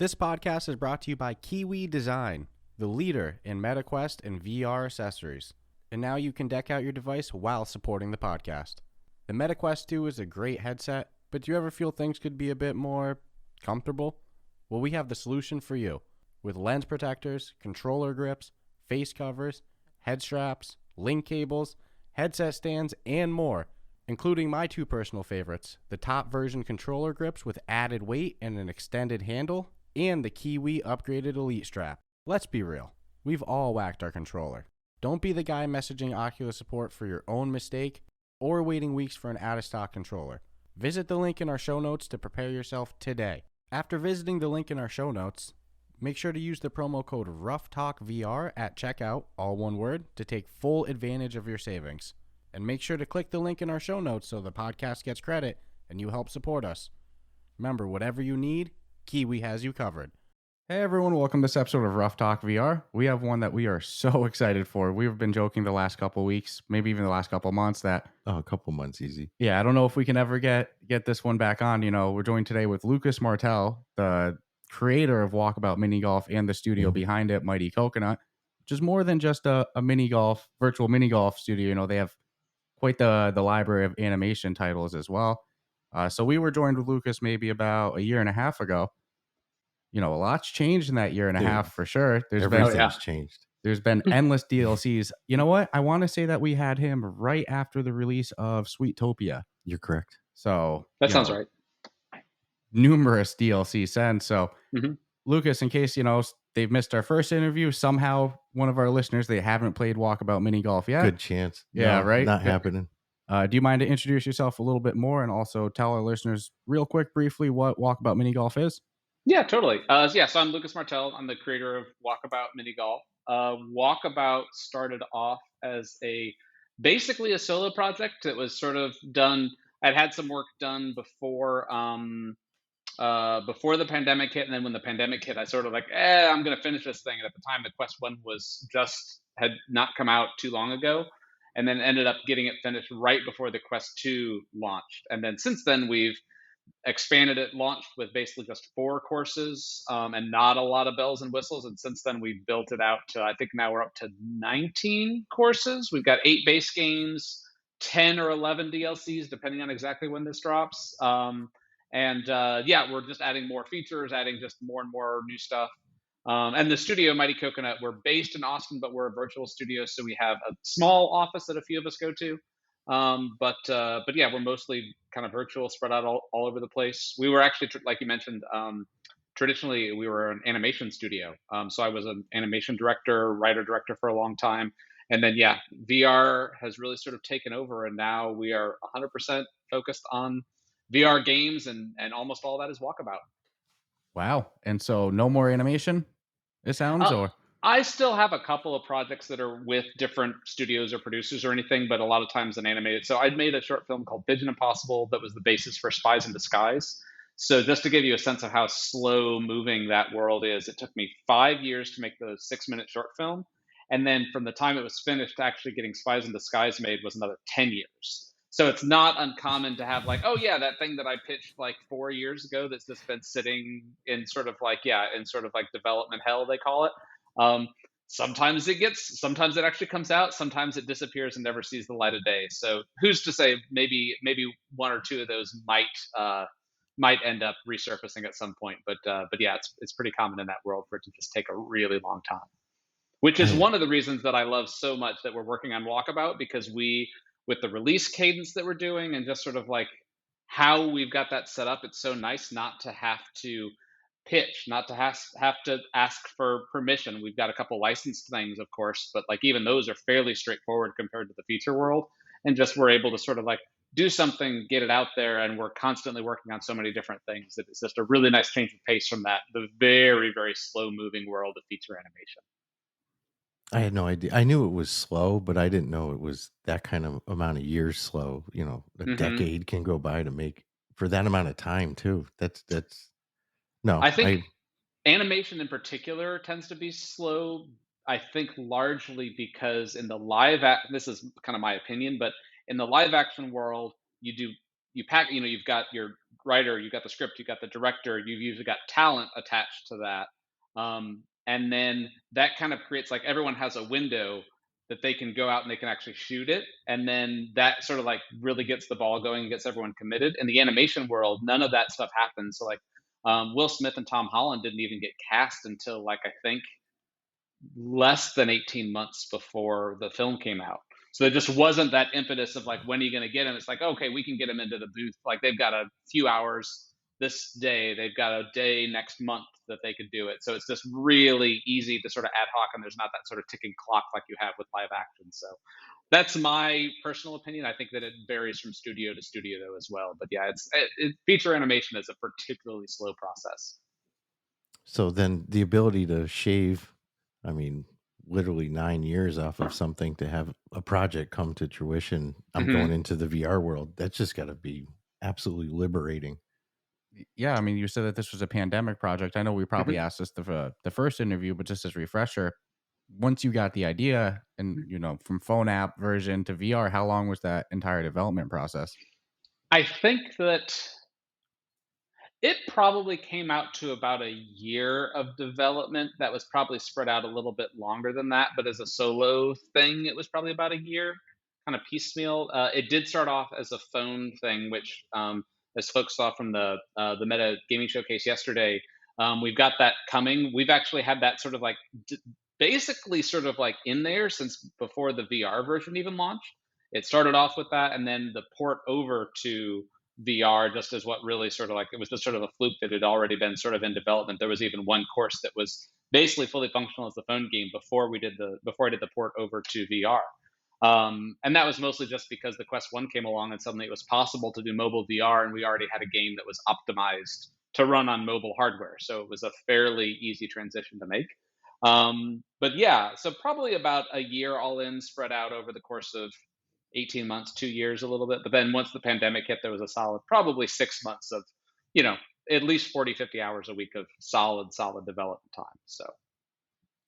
This podcast is brought to you by Kiwi Design, the leader in MetaQuest and VR accessories. And now you can deck out your device while supporting the podcast. The MetaQuest 2 is a great headset, but do you ever feel things could be a bit more comfortable? Well, we have the solution for you. With lens protectors, controller grips, face covers, head straps, link cables, headset stands, and more, including my two personal favorites, the top version controller grips with added weight and an extended handle, and the Kiwi upgraded Elite strap. Let's be real, we've all whacked our controller. Don't be the guy messaging Oculus support for your own mistake or waiting weeks for an out-of-stock controller. Visit the link in our show notes to prepare yourself today. After visiting the link in our show notes, make sure to use the promo code Ruff Talk VR at checkout, all one word, to take full advantage of your savings. And make sure to click the link in our show notes so the podcast gets credit and you help support us. Remember, whatever you need, Kiwi has you covered. Hey everyone, welcome to this episode of Ruff Talk VR. We have one that we are so excited for. We've been joking the last couple weeks, maybe even the last couple months that... Oh, a couple months easy. Yeah, I don't know if we can ever get this one back on. You know, we're joined today with Lucas Martell, the creator of Walkabout Mini Golf and the studio behind it, Mighty Coconut, which is more than just a mini golf, virtual mini golf studio. You know, they have quite the library of animation titles as well. So we were joined with Lucas maybe about a year and a half ago. You know, a lot's changed in that year and a half for sure. Everything's changed. There's been endless DLCs. You know what? I want to say that we had him right after the release of Sweetopia. You're correct. So that sounds right. Numerous DLC since. So Lucas, in case, you know, they've missed our first interview, somehow one of our listeners, they haven't played Walkabout Mini Golf yet. Good chance. Yeah, no, right? Not happening. Do you mind to introduce yourself a little bit more and also tell our listeners real quick, briefly, what Walkabout Mini Golf is? Yeah, totally. So I'm Lucas Martell. I'm the creator of Walkabout Mini Golf. Walkabout started off as basically a solo project that was sort of done. I'd had some work done before the pandemic hit, and then when the pandemic hit, I sort of like, I'm going to finish this thing. And at the time, the Quest 1 had not come out too long ago, and then ended up getting it finished right before the Quest 2 launched. And then since then, we've expanded it, launched with basically just 4 courses and not a lot of bells and whistles. And since then, we've built it out to, I think now we're up to 19 courses. We've got 8 base games, 10 or 11 DLCs, depending on exactly when this drops. We're just adding more features, adding just more and more new stuff. And the studio, Mighty Coconut, we're based in Austin, but we're a virtual studio. So we have a small office that a few of us go to. We're mostly kind of virtual, spread out all over the place. We were actually, like you mentioned, traditionally we were an animation studio. So I was an animation writer-director for a long time. And then, VR has really sort of taken over. And now we are 100% focused on VR games, and almost all that is Walkabout. Wow. And so no more animation, it sounds, or? I still have a couple of projects that are with different studios or producers or anything, but a lot of times in animated. So I'd made a short film called Pigeon Impossible that was the basis for Spies in Disguise. So just to give you a sense of how slow moving that world is, it took me 5 years to make the 6-minute short film. And then from the time it was finished to actually getting Spies in Disguise made was another 10 years. So it's not uncommon to have like, that thing that I pitched like 4 years ago that's just been sitting in sort of like development hell, they call it. Sometimes it actually comes out, sometimes it disappears and never sees the light of day. So who's to say maybe 1 or 2 of those might end up resurfacing at some point. But it's pretty common in that world for it to just take a really long time. Which is one of the reasons that I love so much that we're working on Walkabout, because with the release cadence that we're doing and just sort of like how we've got that set up, it's so nice not to have to pitch, not to have to ask for permission. We've got a couple licensed things, of course, but like even those are fairly straightforward compared to the feature world. And just we're able to sort of like do something, get it out there, and we're constantly working on so many different things that it's just a really nice change of pace from the very, very slow moving world of feature animation. I had no idea. I knew it was slow, but I didn't know it was that kind of amount of years slow. You know, a decade can go by to make for that amount of time too. That's no. I think animation in particular tends to be slow. I think largely because in the this is kind of my opinion, but in the live action world, you've got your writer, you got the script, you got the director, you've usually got talent attached to that. And then that kind of creates like everyone has a window that they can go out and they can actually shoot it. And then that sort of like really gets the ball going and gets everyone committed. In the animation world, none of that stuff happens. So like Will Smith and Tom Holland didn't even get cast until like I think less than 18 months before the film came out. So there just wasn't that impetus of like, when are you going to get him? It's like, okay, we can get him into the booth. Like they've got a few hours this day. They've got a day next month that they could do it. So it's just really easy to sort of ad hoc, and there's not that sort of ticking clock like you have with live action. So that's my personal opinion. I think that it varies from studio to studio though as well. But yeah, feature animation is a particularly slow process. So then the ability to shave, I mean, literally 9 years off of something to have a project come to fruition. I'm going into the VR world. That's just got to be absolutely liberating. Yeah, I mean, you said that this was a pandemic project. I know we probably asked this the first interview, but just as a refresher, once you got the idea and, from phone app version to VR, how long was that entire development process? I think that it probably came out to about a year of development. That was probably spread out a little bit longer than that, but as a solo thing, it was probably about a year, kind of piecemeal. It did start off as a phone thing, which, as folks saw from the Meta Gaming Showcase yesterday, we've got that coming. We've actually had that sort of like basically sort of like in there since before the VR version even launched. It started off with that, and then the port over to VR just as what really sort of like, it was just sort of a fluke that had already been sort of in development. There was even one course that was basically fully functional as the phone game before I did the port over to VR. And that was mostly just because the Quest 1 came along and suddenly it was possible to do mobile VR, and we already had a game that was optimized to run on mobile hardware. So it was a fairly easy transition to make. But yeah, so probably about a year all in, spread out over the course of 18 months, 2 years, a little bit. But then once the pandemic hit, there was a solid, probably 6 months of, at least 40, 50 hours a week of solid development time. So,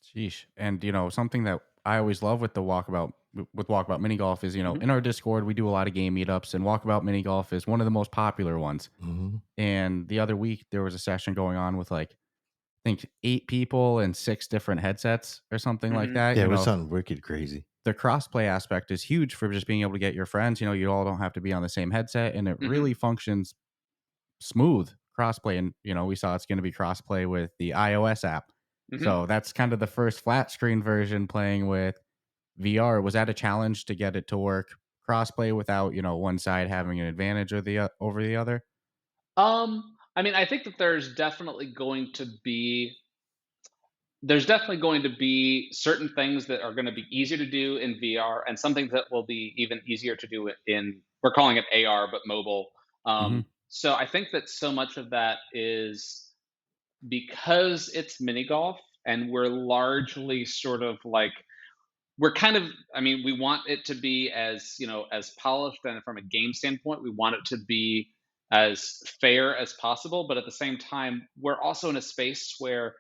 Sheesh. And, something that I always love with Walkabout Mini Golf is, in our Discord, we do a lot of game meetups, and Walkabout Mini Golf is one of the most popular ones. And the other week, there was a session going on with like, I think 8 people and 6 different headsets or something like that. Yeah, it was something wicked crazy. The crossplay aspect is huge for just being able to get your friends. You all don't have to be on the same headset, and it really functions smooth crossplay. And, we saw it's going to be crossplay with the iOS app. So that's kind of the first flat screen version playing with VR. Was that a challenge to get it to work crossplay without, one side having an advantage over the other? I mean, I think that there's definitely going to be certain things that are going to be easier to do in VR, and some things that will be even easier to do in, we're calling it AR, but mobile. So I think that so much of that is because it's mini golf, and we're largely sort of like, we want it to be as, as polished, and from a game standpoint, we want it to be as fair as possible. But at the same time, we're also in a space where it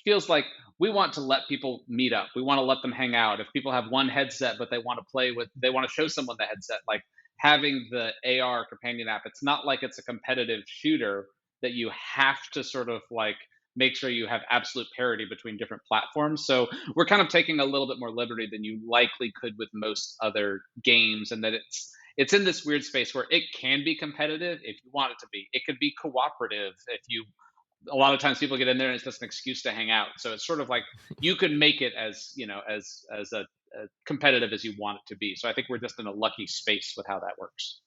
feels like we want to let people meet up. We want to let them hang out. If people have one headset, but they want to show someone the headset, like having the AR companion app, it's not like it's a competitive shooter that you have to sort of like make sure you have absolute parity between different platforms. So we're kind of taking a little bit more liberty than you likely could with most other games, and that it's in this weird space where it can be competitive if you want it to be. It could be cooperative a lot of times people get in there and it's just an excuse to hang out. So it's sort of like you could make it as, as a competitive as you want it to be. So I think we're just in a lucky space with how that works.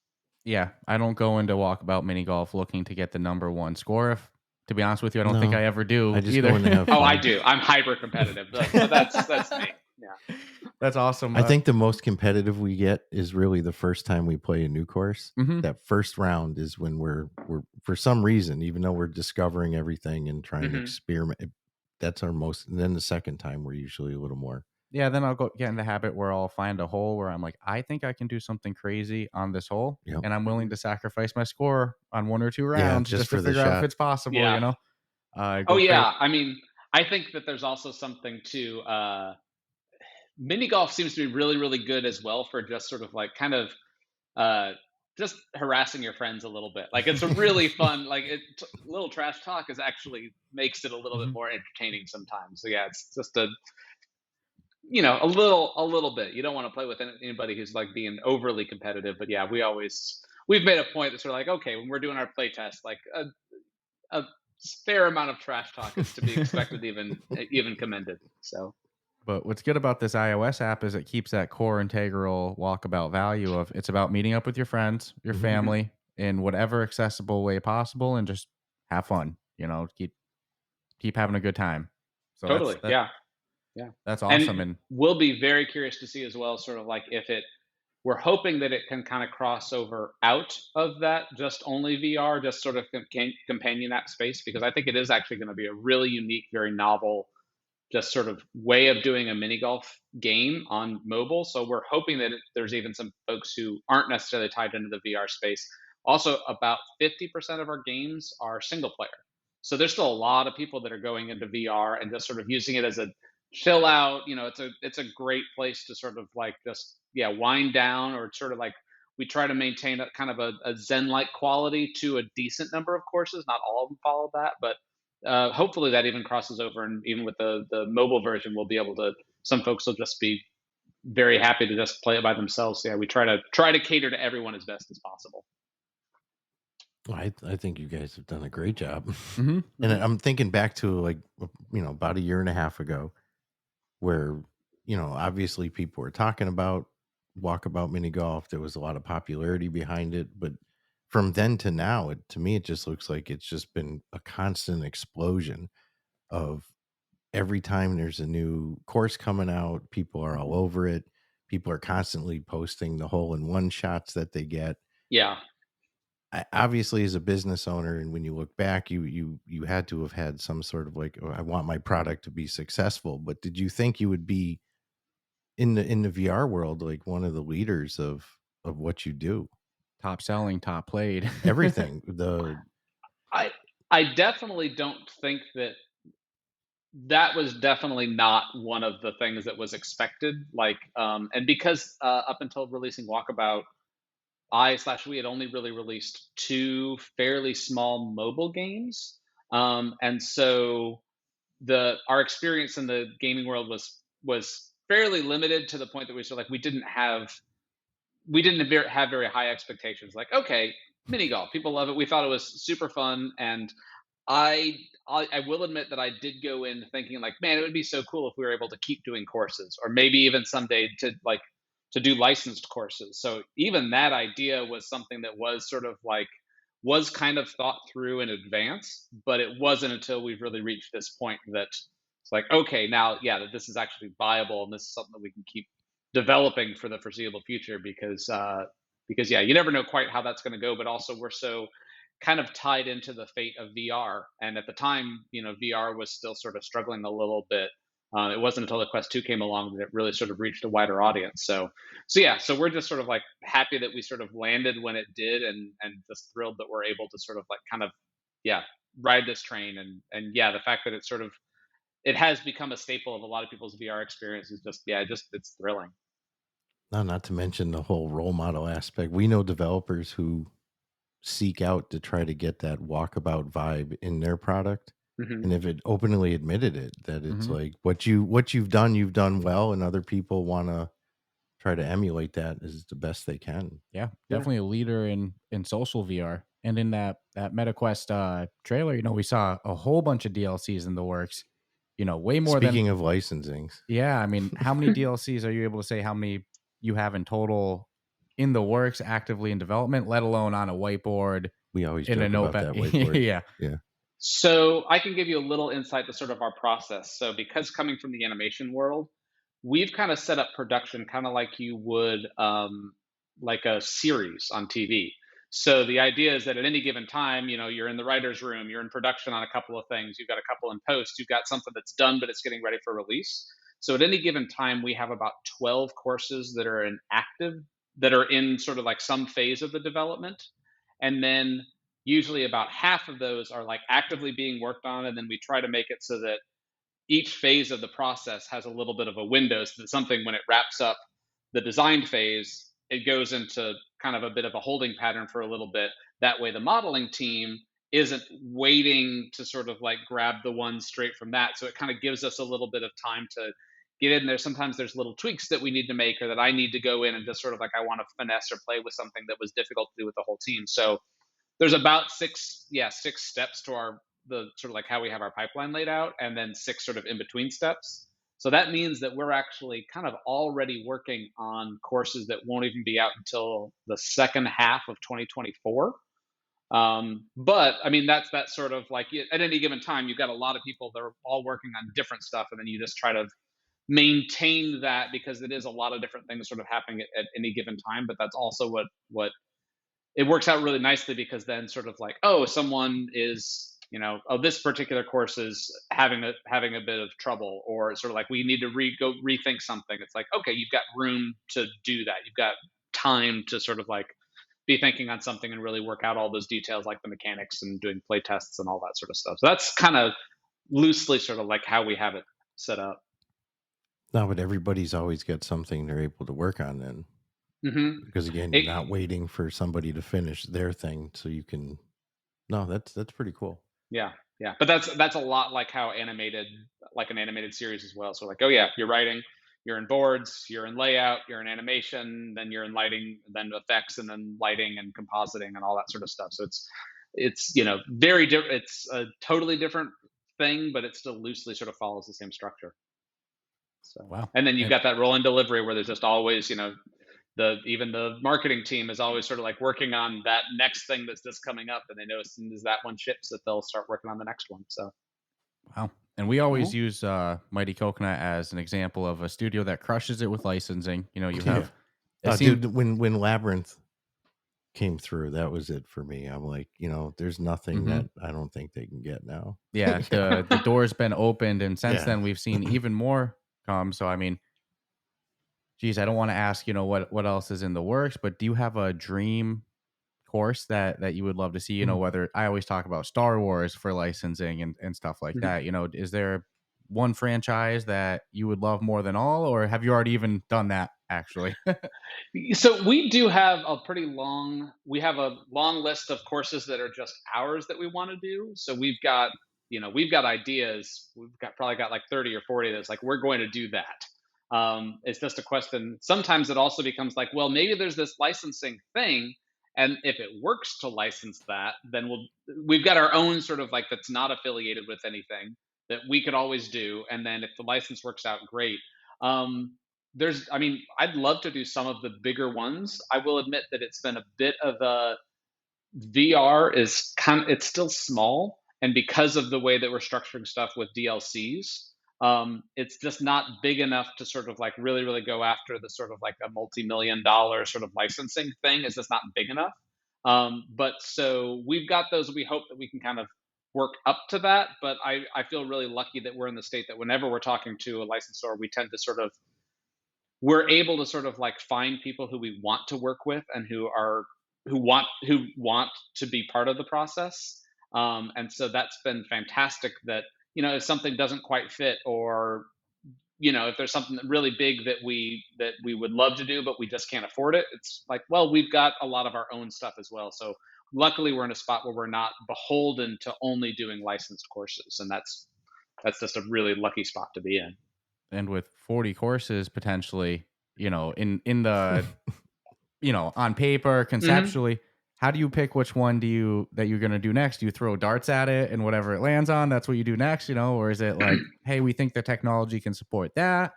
Yeah, I don't go into Walkabout Mini Golf looking to get the number 1 score. To be honest with you, I don't think I ever do I just either. go in to have fun. Oh, I do. I'm hyper competitive. That's me. Yeah. That's awesome. I think the most competitive we get is really the first time we play a new course. That first round is when we're for some reason, even though we're discovering everything and trying to experiment, that's our most. And then the second time, we're usually a little more. Yeah, then I'll get in the habit where I'll find a hole where I'm like, I think I can do something crazy on this hole, and I'm willing to sacrifice my score on 1 or 2 rounds just to figure out if it's possible. I mean, I think that there's also something to mini golf seems to be really, really good as well for just sort of like kind of just harassing your friends a little bit. Like it's a really fun, like little trash talk is actually makes it a little bit more entertaining sometimes. So yeah, it's just a little bit. You don't want to play with anybody who's like being overly competitive, but yeah, we've made a point that sort of like, okay, when we're doing our play test, like a fair amount of trash talk is to be expected, even commended. So But what's good about this iOS app is it keeps that core integral walkabout value of it's about meeting up with your friends, your family in whatever accessible way possible and just have fun, keep having a good time. So totally, yeah. Yeah. that's And awesome. And we'll be very curious to see as well, sort of like if we're hoping that it can kind of cross over out of that just only VR, just sort of companion app space, because I think it is actually going to be a really unique, very novel, just sort of way of doing a mini golf game on mobile. So we're hoping that there's even some folks who aren't necessarily tied into the VR space. Also, about 50% of our games are single player. So there's still a lot of people that are going into VR and just sort of using it as a chill out. It's a great place to sort of like just wind down, or sort of like we try to maintain a kind of a Zen-like quality to a decent number of courses. Not all of them follow that, but hopefully that even crosses over, and even with the mobile version, we'll be able to. Some folks will just be very happy to just play it by themselves. So yeah, we try to cater to everyone as best as possible. I think you guys have done a great job. and I'm thinking back to like, about a year and a half ago where, obviously people were talking about Walkabout Mini Golf. There was a lot of popularity behind it. But from then to now, to me, it just looks like it's just been a constant explosion of every time there's a new course coming out, people are all over it. People are constantly posting the hole-in-one shots that they get. Yeah. Obviously, as a business owner, and when you look back, you had to have had some sort of like, oh, I want my product to be successful. But did you think you would be in the VR world like one of the leaders of what you do? top selling, top played, Everything. I definitely don't think that was definitely not one of the things that was expected. Like, and because up until releasing Walkabout, we had only really released 2 fairly small mobile games, and so our experience in the gaming world was fairly limited, to the point that we sort of like we didn't have very high expectations. Like, okay, mini golf, people love it. We thought it was super fun, and I will admit that I did go in thinking like, man, it would be so cool if we were able to keep doing courses, or maybe even someday to do licensed courses. So even that idea was something that was kind of thought through in advance, but it wasn't until we've really reached this point that it's like, okay, now, yeah, that this is actually viable, and this is something that we can keep developing for the foreseeable future, because yeah, you never know quite how that's going to go, but also we're so kind of tied into the fate of VR. And at the time, VR was still sort of struggling a little bit. It wasn't until the Quest 2 came along that it really sort of reached a wider audience. So yeah, so we're just sort of like happy that we sort of landed when it did, and just thrilled that we're able to sort of like kind of, yeah, ride this train. And yeah, the fact that it has become a staple of a lot of people's VR experience is just, yeah, it's thrilling. No, not to mention the whole role model aspect. We know developers who seek out to try to get that walkabout vibe in their product, and if it openly admitted it, that it's like what you've done well, and other people want to try to emulate that as the best they can. Yeah, definitely a leader in social VR. And in that MetaQuest trailer, we saw a whole bunch of DLCs in the works. Way more than. Speaking of licensings, Yeah, I mean, how many DLCs are you able to say how many you have in total in the works, actively in development, let alone on a whiteboard? we always In joke a about notepad. that whiteboard. Yeah. So I can give you a little insight to sort of our process. So because coming from the animation world, we've kind of set up production kind of like you would like a series on TV. So the idea is that at any given time, you're in the writer's room, you're in production on a couple of things, you've got a couple in post, you've got something that's done, but it's getting ready for release. So at any given time, we have about 12 courses that are in sort of like some phase of the development. And then usually about half of those are like actively being worked on. And then we try to make it so that each phase of the process has a little bit of a window, so that something, when it wraps up the design phase, it goes into kind of a bit of a holding pattern for a little bit. That way the modeling team isn't waiting to sort of like grab the one straight from that. So it kind of gives us a little bit of time to get in there. Sometimes there's little tweaks that we need to make, or that I need to go in and just sort of like, I want to finesse or play with something that was difficult to do with the whole team. So there's about six steps to the sort of like how we have our pipeline laid out, and then 6 sort of in between steps. So that means that we're actually kind of already working on courses that won't even be out until the second half of 2024. But I mean, that's sort of like, at any given time, you've got a lot of people that are all working on different stuff, and then you just try to maintain that, because it is a lot of different things sort of happening at any given time. But that's also what it works out really nicely, because then sort of like, oh, someone is, this particular course is having a bit of trouble, or sort of like we need to rethink something. It's like, okay, you've got room to do that. You've got time to sort of like be thinking on something and really work out all those details, like the mechanics and doing play tests and all that sort of stuff. So that's kind of loosely sort of like how we have it set up. No, but everybody's always got something they're able to work on then. Mm-hmm. Because again, you're not waiting for somebody to finish their thing so you can. No, that's pretty cool. Yeah. But that's a lot like how an animated series as well. So like, oh yeah, you're writing, you're in boards, you're in layout, you're in animation, then you're in lighting, then effects, and then lighting and compositing and all that sort of stuff. So it's very different. It's a totally different thing, but it still loosely sort of follows the same structure. So, wow. And then you've got that rolling delivery where there's just always, even the marketing team is always sort of like working on that next thing that's just coming up, and they know as soon as that one ships that they'll start working on the next one. So, wow. And we always use Mighty Coconut as an example of a studio that crushes it with licensing. You have, dude, when Labyrinth came through, that was it for me. I'm like, there's nothing that I don't think they can get now. Yeah, the door's been opened, and since then we've seen even more come. So I mean, geez, I don't want to ask, what else is in the works, but do you have a dream course that you would love to see? Whether I always talk about Star Wars for licensing and stuff like that. Is there one franchise that you would love more than all, or have you already even done that actually? So we do have a long list of courses that are just ours that we want to do. So we've got ideas. Probably got like 30 or 40 that's like, we're going to do that. It's just a question. Sometimes it also becomes like, well, maybe there's this licensing thing, and if it works to license that, then we've got our own sort of like, that's not affiliated with anything, that we could always do. And then if the license works out, great. I'd love to do some of the bigger ones. I will admit that it's been a bit of a VR it's still small, and because of the way that we're structuring stuff with DLCs, it's just not big enough to sort of like really, really go after the sort of like a multi-million-dollar sort of licensing thing. It's just not big enough. But so we've got those. We hope that we can kind of work up to that. But I feel really lucky that we're in the state that whenever we're talking to a licensor, we tend to we're able to sort of like find people who we want to work with and who want to be part of the process. And so that's been fantastic, that, if something doesn't quite fit, or, if there's something really big that we would love to do, but we just can't afford it, it's like, well, we've got a lot of our own stuff as well. So luckily we're in a spot where we're not beholden to only doing licensed courses. And that's just a really lucky spot to be in. And with 40 courses potentially, in the, on paper, conceptually, how do you pick which one that you're going to do next? Do you throw darts at it and whatever it lands on, that's what you do next, or is it like, hey, we think the technology can support that?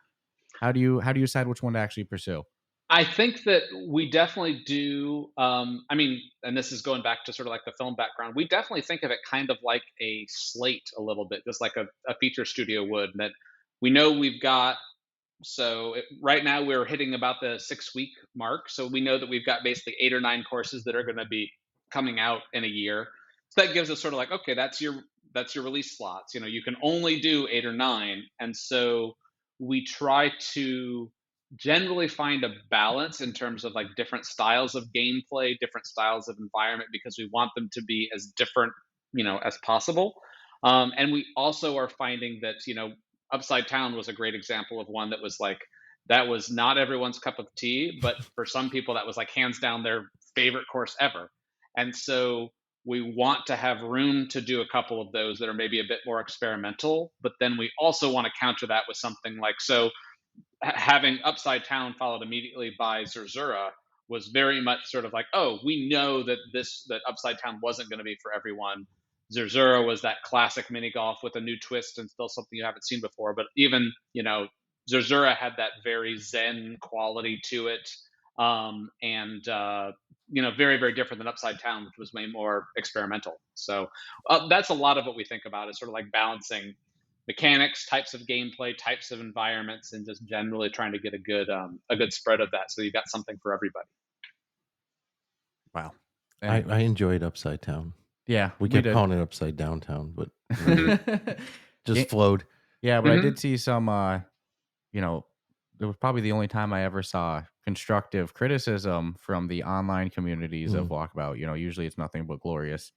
How do you decide which one to actually pursue? I think that we definitely do. And this is going back to sort of like the film background. We definitely think of it kind of like a slate a little bit, just like a feature studio would, that we know we've got. So right now we're hitting about the 6-week mark. So we know that we've got basically 8 or 9 courses that are going to be coming out in a year. So that gives us sort of like, okay, that's your release slots. You can only do 8 or 9. And so we try to generally find a balance in terms of like different styles of gameplay, different styles of environment, because we want them to be as different, as possible. And we also are finding that, Upside Down was a great example of one that was like, that was not everyone's cup of tea, but for some people that was like hands down their favorite course ever. And so we want to have room to do a couple of those that are maybe a bit more experimental, but then we also want to counter that with something like, so having Upside Down followed immediately by Zerzura was very much sort of like, oh, we know that that Upside Down wasn't going to be for everyone. Zerzura was that classic mini golf with a new twist and still something you haven't seen before. But even, Zerzura had that very zen quality to it, and very, very different than Upside Down, which was way more experimental. So that's a lot of what we think about, is sort of like balancing mechanics, types of gameplay, types of environments, and just generally trying to get a good spread of that, so you've got something for everybody. Wow. I enjoyed Upside Down. Yeah, we kept calling it Upside Downtown, but just flowed. Yeah, but I did see some. It was probably the only time I ever saw constructive criticism from the online communities of Walkabout. Usually it's nothing but glorious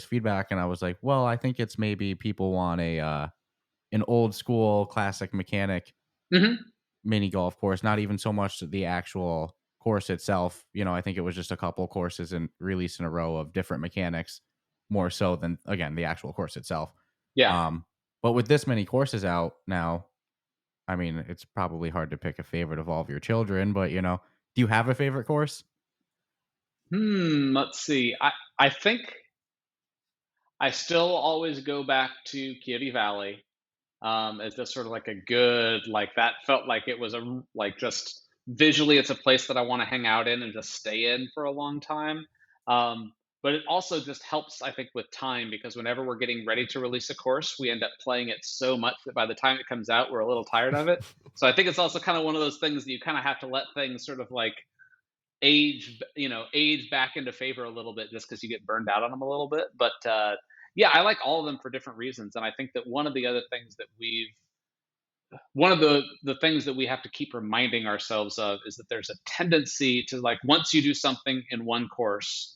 feedback, and I was like, well, I think it's maybe people want an old school classic mechanic mini golf course, not even so much the actual course itself. I think it was just a couple courses and released in a row of different mechanics, more so than, again, the actual course itself. Yeah. But with this many courses out now, I mean, it's probably hard to pick a favorite of all of your children, but do you have a favorite course? Let's see. I think I still always go back to Kioti Valley, as just sort of like a good, like, that felt like it was just visually, it's a place that I want to hang out in and just stay in for a long time. But it also just helps, I think, with time, because whenever we're getting ready to release a course, we end up playing it so much that by the time it comes out, we're a little tired of it. So I think it's also kind of one of those things that you kind of have to let things sort of like age back into favor a little bit, just because you get burned out on them a little bit. But yeah, I like all of them for different reasons. And I think that one of the things that we have to keep reminding ourselves of is that there's a tendency to, like, once you do something in one course,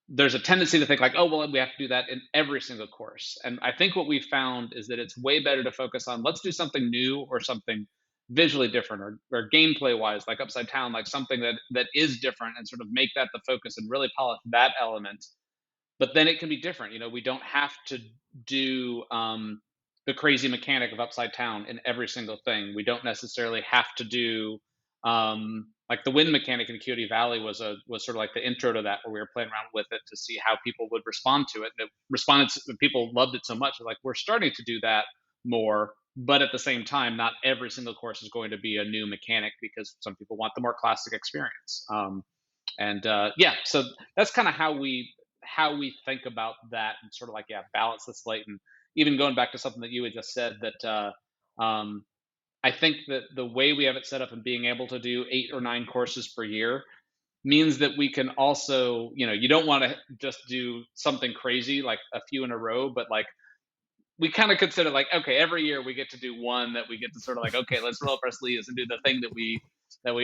there's a tendency to think like, oh, well, we have to do that in every single course. And I think what we found is that it's way better to focus on, let's do something new or something visually different, or gameplay wise, like Upside Down, like something that is different, and sort of make that the focus and really polish that element. But then it can be different. We don't have to do the crazy mechanic of Upside Down in every single thing. We don't necessarily have to do like the wind mechanic in Kioti Valley was sort of like the intro to that, where we were playing around with it to see how people would respond to it. And people loved it so much. Like, we're starting to do that more, but at the same time, not every single course is going to be a new mechanic, because some people want the more classic experience. Yeah, so that's kind of how we think about that, and sort of like, yeah, balance the slate. And even going back to something that you had just said, that I think that the way we have it set up and being able to do 8 or 9 courses per year means that we can also, you don't want to just do something crazy like a few in a row, but like, we kind of consider like, okay, every year we get to do one that we get to sort of like, okay, let's roll up our sleeves and do the thing that we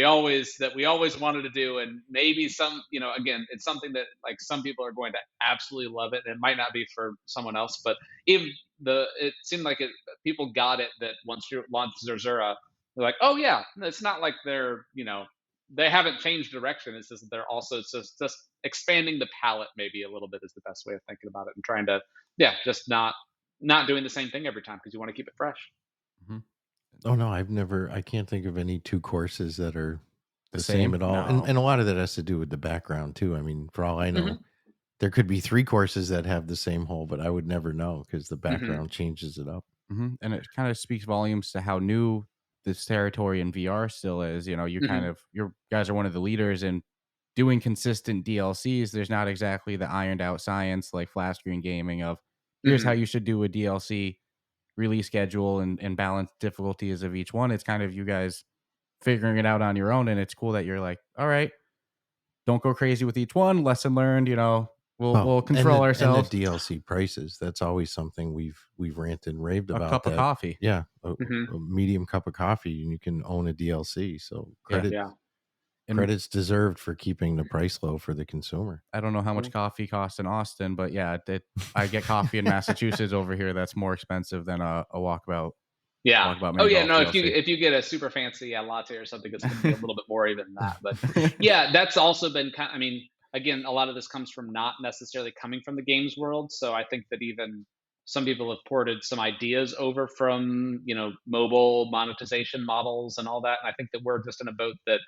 always wanted to do. And maybe some, again, it's something that, like, some people are going to absolutely love it, and it might not be for someone else. But it seemed like people got it, that once you launched Zerzura, they're like, oh yeah, it's not like they haven't changed direction. It's just that they're also just expanding the palette, maybe a little bit, is the best way of thinking about it, and trying to, yeah, just not doing the same thing every time, because you want to keep it fresh. Oh no, I can't think of any 2 courses that are the same at all. No. And a lot of that has to do with the background too. I mean, for all I know, there could be 3 courses that have the same hole, but I would never know, because the background changes it up. And it kind of speaks volumes to how new this territory in VR still is. You guys are one of the leaders in doing consistent DLCs. There's not exactly the ironed out science like flat screen gaming of, here's how you should do a DLC release schedule and balance difficulties of each one. It's kind of you guys figuring it out on your own, and it's cool that you're like, all right, don't go crazy with each one. Lesson learned. We'll control ourselves. And the DLC prices, that's always something we've ranted and raved about. A cup of coffee. Yeah, a medium cup of coffee, and you can own a DLC. So credit's deserved for keeping the price low for the consumer. I don't know how much coffee costs in Austin, but yeah, I get coffee in Massachusetts over here that's more expensive than a Walkabout Yeah. Walkabout Oh Mini yeah. Golf No, DLC. if you get a super fancy latte or something, it's going to be a little bit more even than that. But yeah, that's also been kind. I mean, again, a lot of this comes from not necessarily coming from the games world. So I think that even some people have ported some ideas over from mobile monetization models and all that. And I think that we're just in a boat that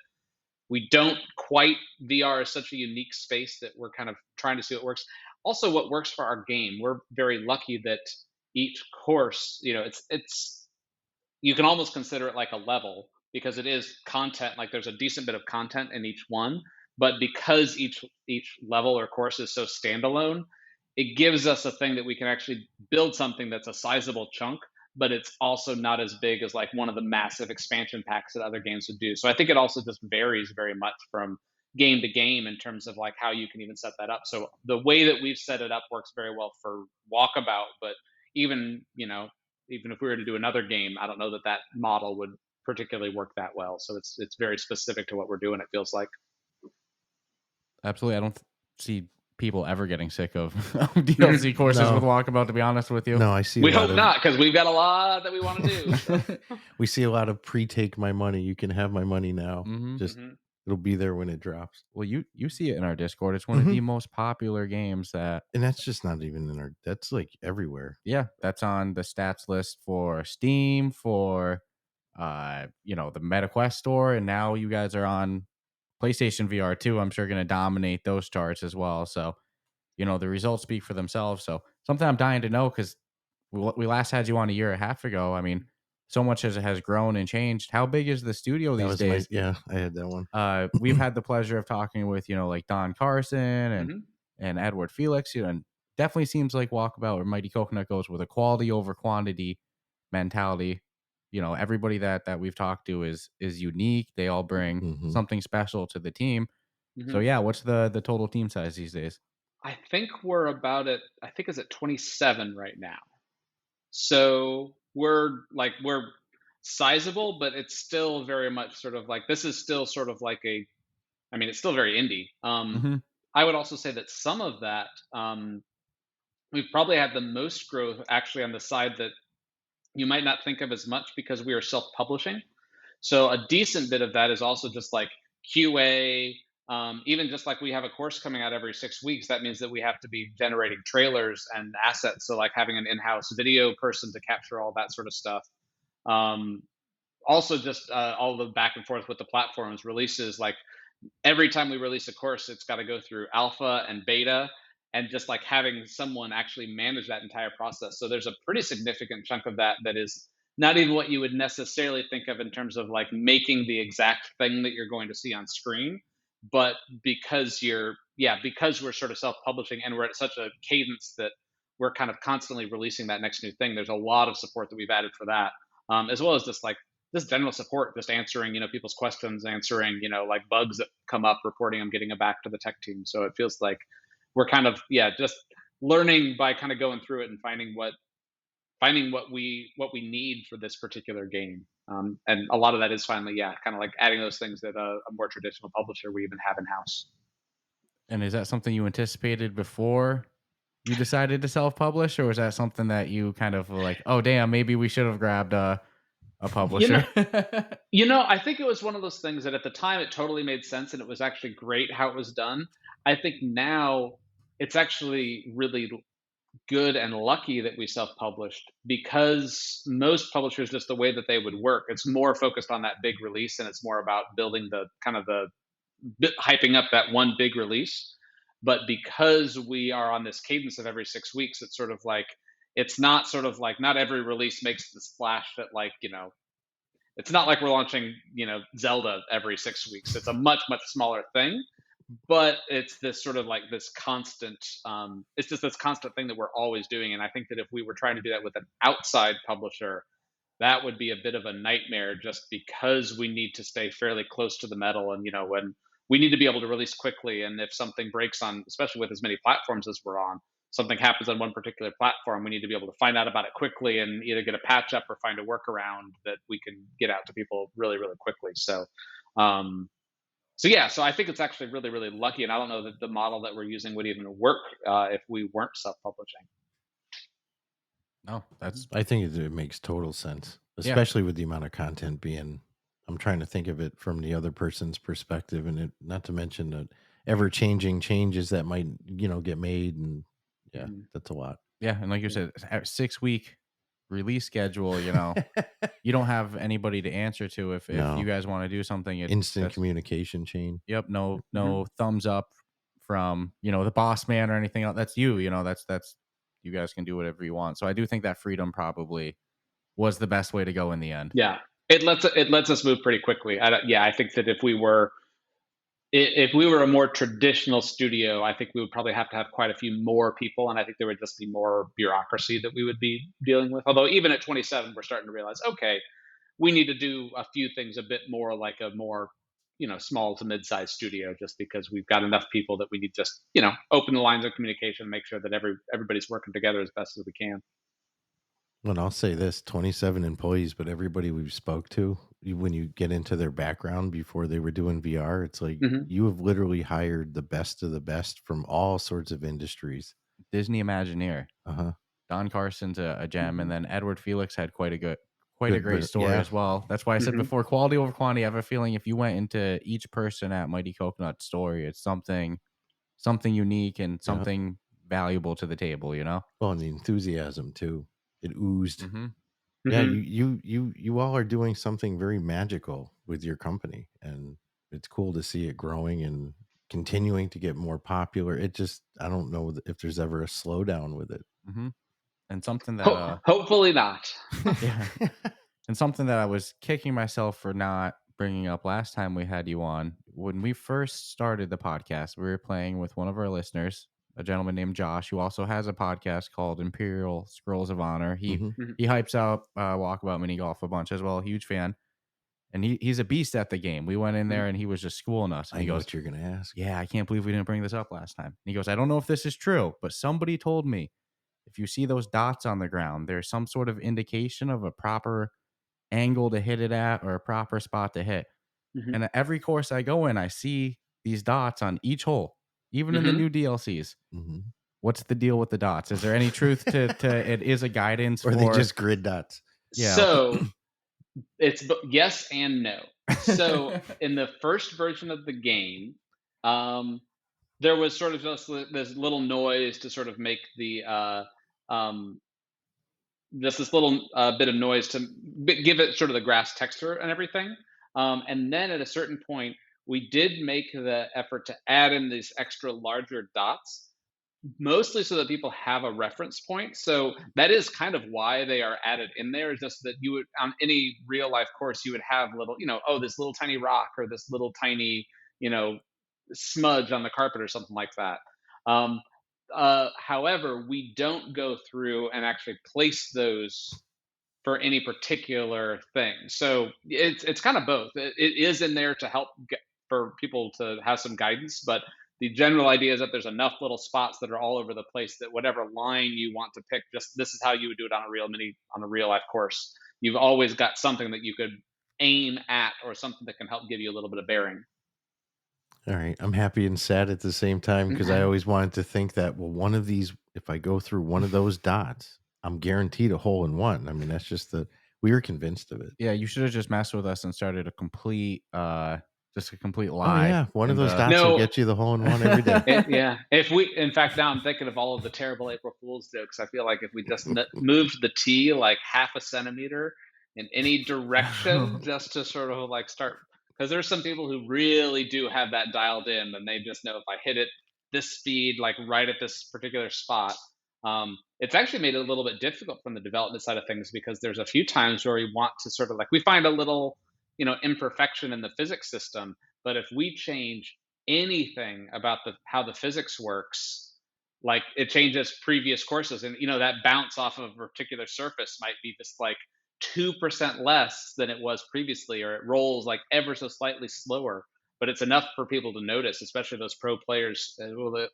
we don't quite. VR is such a unique space that we're kind of trying to see what works. Also, what works for our game. We're very lucky that each course, it's you can almost consider it like a level because it is content. Like there's a decent bit of content in each one, but because each level or course is so standalone, it gives us a thing that we can actually build something that's a sizable chunk, but it's also not as big as like one of the massive expansion packs that other games would do. So I think it also just varies very much from game to game in terms of like how you can even set that up. So the way that we've set it up works very well for Walkabout, but even even if we were to do another game, I don't know that that model would particularly work that well. So it's very specific to what we're doing. It feels like. Absolutely. I don't see people ever getting sick of DLC courses No. with Walkabout, to be honest with you. No, I see. We hope not, because we've got a lot that we want to do. So. We see a lot of pre-take my money. You can have my money now. Just it'll be there when it drops. Well, you see it in our Discord. It's one of the most popular games that, and that's just not even in our. That's like everywhere. Yeah, that's on the stats list for Steam, for the MetaQuest store, and now you guys are on PlayStation VR too. I'm sure going to dominate those charts as well. So, the results speak for themselves. So, something I'm dying to know, because we last had you on a year and a half ago. I mean, so much as it has grown and changed. How big is the studio these days? I had that one. We've had the pleasure of talking with like Don Carson and Edward Felix, and definitely seems like Walkabout or Mighty Coconut goes with a quality over quantity mentality. Everybody that we've talked to is unique. They all bring something special to the team. So yeah, what's the total team size these days? I think we're about at, I think it's at 27 right now. So we're sizable, but it's still very much sort of like, this is still sort of like it's still very indie. I would also say that some of that, we've probably had the most growth actually on the side that you might not think of as much, because we are self-publishing. So a decent bit of that is also just like QA. Even just like we have a course coming out every 6 weeks, that means that we have to be generating trailers and assets. So like having an in-house video person to capture all that sort of stuff. Also just all the back and forth with the platforms releases. Like every time we release a course, it's got to go through alpha and beta, and just like having someone actually manage that entire process. So there's a pretty significant chunk of that is not even what you would necessarily think of in terms of like making the exact thing that you're going to see on screen. But because we're sort of self-publishing and we're at such a cadence that we're kind of constantly releasing that next new thing, there's a lot of support that we've added for that, as well as just like this general support, just answering people's questions, answering like bugs that come up, reporting them, getting them back to the tech team. So it feels like we're kind of just learning by kind of going through it and finding what we need for this particular game. And a lot of that is finally, kind of like adding those things that a more traditional publisher we even have in house. And is that something you anticipated before you decided to self-publish, or was that something that you kind of were like, oh damn, maybe we should have grabbed a publisher? I think it was one of those things that at the time it totally made sense, and it was actually great how it was done. I think now it's actually really good and lucky that we self-published, because most publishers, just the way that they would work, it's more focused on that big release, and it's more about building the kind of the hyping up that one big release. But because we are on this cadence of every 6 weeks, it's sort of like, it's not sort of like, not every release makes the splash that it's not like we're launching Zelda every 6 weeks. It's a much smaller thing. But it's this sort of like this constant, it's just this constant thing that we're always doing. And I think that if we were trying to do that with an outside publisher, that would be a bit of a nightmare, just because we need to stay fairly close to the metal. And, when we need to be able to release quickly. And if something breaks on, especially with as many platforms as we're on, something happens on one particular platform, we need to be able to find out about it quickly and either get a patch up or find a workaround that we can get out to people really, really quickly. So I think it's actually really, really lucky, and I don't know that the model that we're using would even work if we weren't self-publishing. No, I think it makes total sense. especially with the amount of content being. I'm trying to think of it from the other person's perspective, and not to mention the ever changing changes that might get made, and yeah, that's a lot. Yeah, and like you said, 6-week release schedule. You don't have anybody to answer to if No. you guys want to do something. Instant communication chain. Yep, no thumbs up from the boss man or anything else. That's you. That's you guys can do whatever you want. So I do think that freedom probably was the best way to go in the end. Yeah, it lets us move pretty quickly. I think that if we were a more traditional studio, I think we would probably have to have quite a few more people, and I think there would just be more bureaucracy that we would be dealing with. Although even at 27, we're starting to realize, okay, we need to do a few things a bit more like a more small to mid-sized studio, just because we've got enough people that we need just open the lines of communication, make sure that everybody's working together as best as we can. Well, I'll say this: 27 employees, but everybody we've spoke to, when you get into their background before they were doing VR, it's like you have literally hired the best of the best from all sorts of industries. Disney Imagineer, Don Carson's a gem, and then Edward Felix had quite a great story as well. That's why I said before, quality over quantity. I have a feeling if you went into each person at Mighty Coconut story, it's something unique and something valuable to the table. Well, and the enthusiasm too. It oozed. Yeah, you all are doing something very magical with your company, and it's cool to see it growing and continuing to get more popular. I don't know if there's ever a slowdown with it. And something that hopefully not. Yeah. And something that I was kicking myself for not bringing up last time we had you on. When we first started the podcast, we were playing with one of our listeners, a gentleman named Josh, who also has a podcast called Imperial Scrolls of Honor. He hypes out Walkabout Mini Golf a bunch as well. Huge fan. And he's a beast at the game. We went in there and he was just schooling us. And I he know goes, what you're going to ask. Yeah, I can't believe we didn't bring this up last time. And he goes, I don't know if this is true, but somebody told me if you see those dots on the ground, there's some sort of indication of a proper angle to hit it at or a proper spot to hit. And at every course I go in, I see these dots on each hole, even in the new DLCs. What's the deal with the dots? Is there any truth to it is a guidance? Or are they just grid dots? Yeah. So it's yes and no. So in the first version of the game, there was sort of just this little noise to sort of make the just this little bit of noise to give it sort of the grass texture and everything. And then at a certain point, we did make the effort to add in these extra larger dots, mostly so that people have a reference point. So that is kind of why they are added in there, is just that you would, on any real life course, you would have little, this little tiny rock or this little tiny, smudge on the carpet or something like that. However, we don't go through and actually place those for any particular thing. So it's kind of both. It is in there to help for people to have some guidance, but the general idea is that there's enough little spots that are all over the place that whatever line you want to pick, just this is how you would do it on a real life course. You've always got something that you could aim at or something that can help give you a little bit of bearing. All right. I'm happy and sad at the same time, because I always wanted to think that, well, one of these, if I go through one of those dots, I'm guaranteed a hole in one. I mean, that's just we were convinced of it. Yeah, you should have just messed with us and started a complete lie. Oh, yeah. One of those dots will get you the hole in one every day. In fact, now I'm thinking of all of the terrible April Fool's jokes. I feel like if we just moved the T like half a centimeter in any direction, just to sort of like start, because there's some people who really do have that dialed in, and they just know if I hit it this speed, like right at this particular spot. It's actually made it a little bit difficult from the development side of things, because there's a few times where we want to sort of like, we find a little, imperfection in the physics system, but if we change anything about how the physics works, like it changes previous courses, and that bounce off of a particular surface might be just like 2% less than it was previously, or it rolls like ever so slightly slower, but it's enough for people to notice, especially those pro players.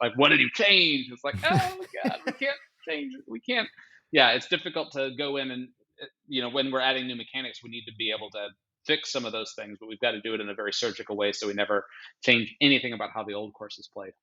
Like, what did you change? It's like, oh my God, we can't change it. We can't. Yeah, it's difficult to go in and, when we're adding new mechanics, we need to be able to fix some of those things, but we've got to do it in a very surgical way, so we never change anything about how the old course is played.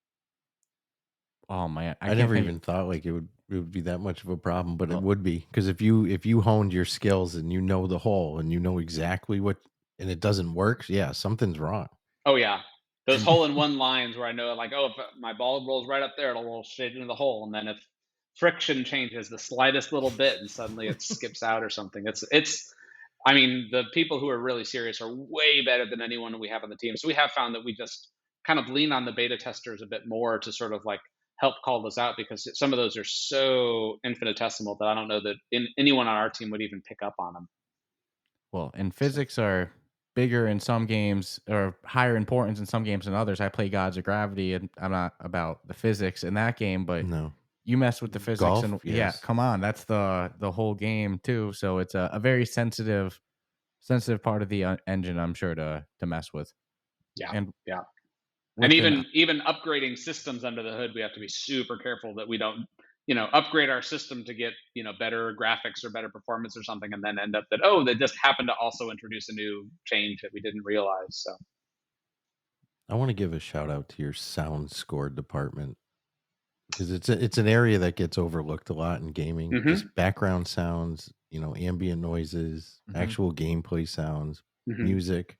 Oh man, I never even thought like it would it would be that much of a problem, but it Well, would be because if you honed your skills and you know the hole and you know exactly what and it doesn't work, yeah, something's wrong. Oh yeah, those and hole-in-one lines where I know, like, oh, if my ball rolls right up there, it'll roll straight into the hole, and then if friction changes the slightest little bit, and suddenly it skips out or something. It's. I mean, the people who are really serious are way better than anyone we have on the team. So we have found that we just kind of lean on the beta testers a bit more to sort of like help call those out because some of those are so infinitesimal that I don't know that anyone on our team would even pick up on them. well, and So physics are bigger in some games or higher importance in some games than others. I play Gods of Gravity, and I'm not about the physics in that game, but No. you mess with the physics, Golf, and yeah, yes. come on, that's the whole game too. So it's a very sensitive part of the engine, I'm sure, to mess with. yeah, And yeah. And with an even upgrading systems under the hood, we have to be super careful that we don't, upgrade our system to get, better graphics or better performance or something, and then end up that, oh, they just happened to also introduce a new change that we didn't realize. So I want to give a shout out to your sound score department because it's an area that gets overlooked a lot in gaming. hmm Just background sounds, ambient noises, Mhm. actual gameplay sounds, hmm music,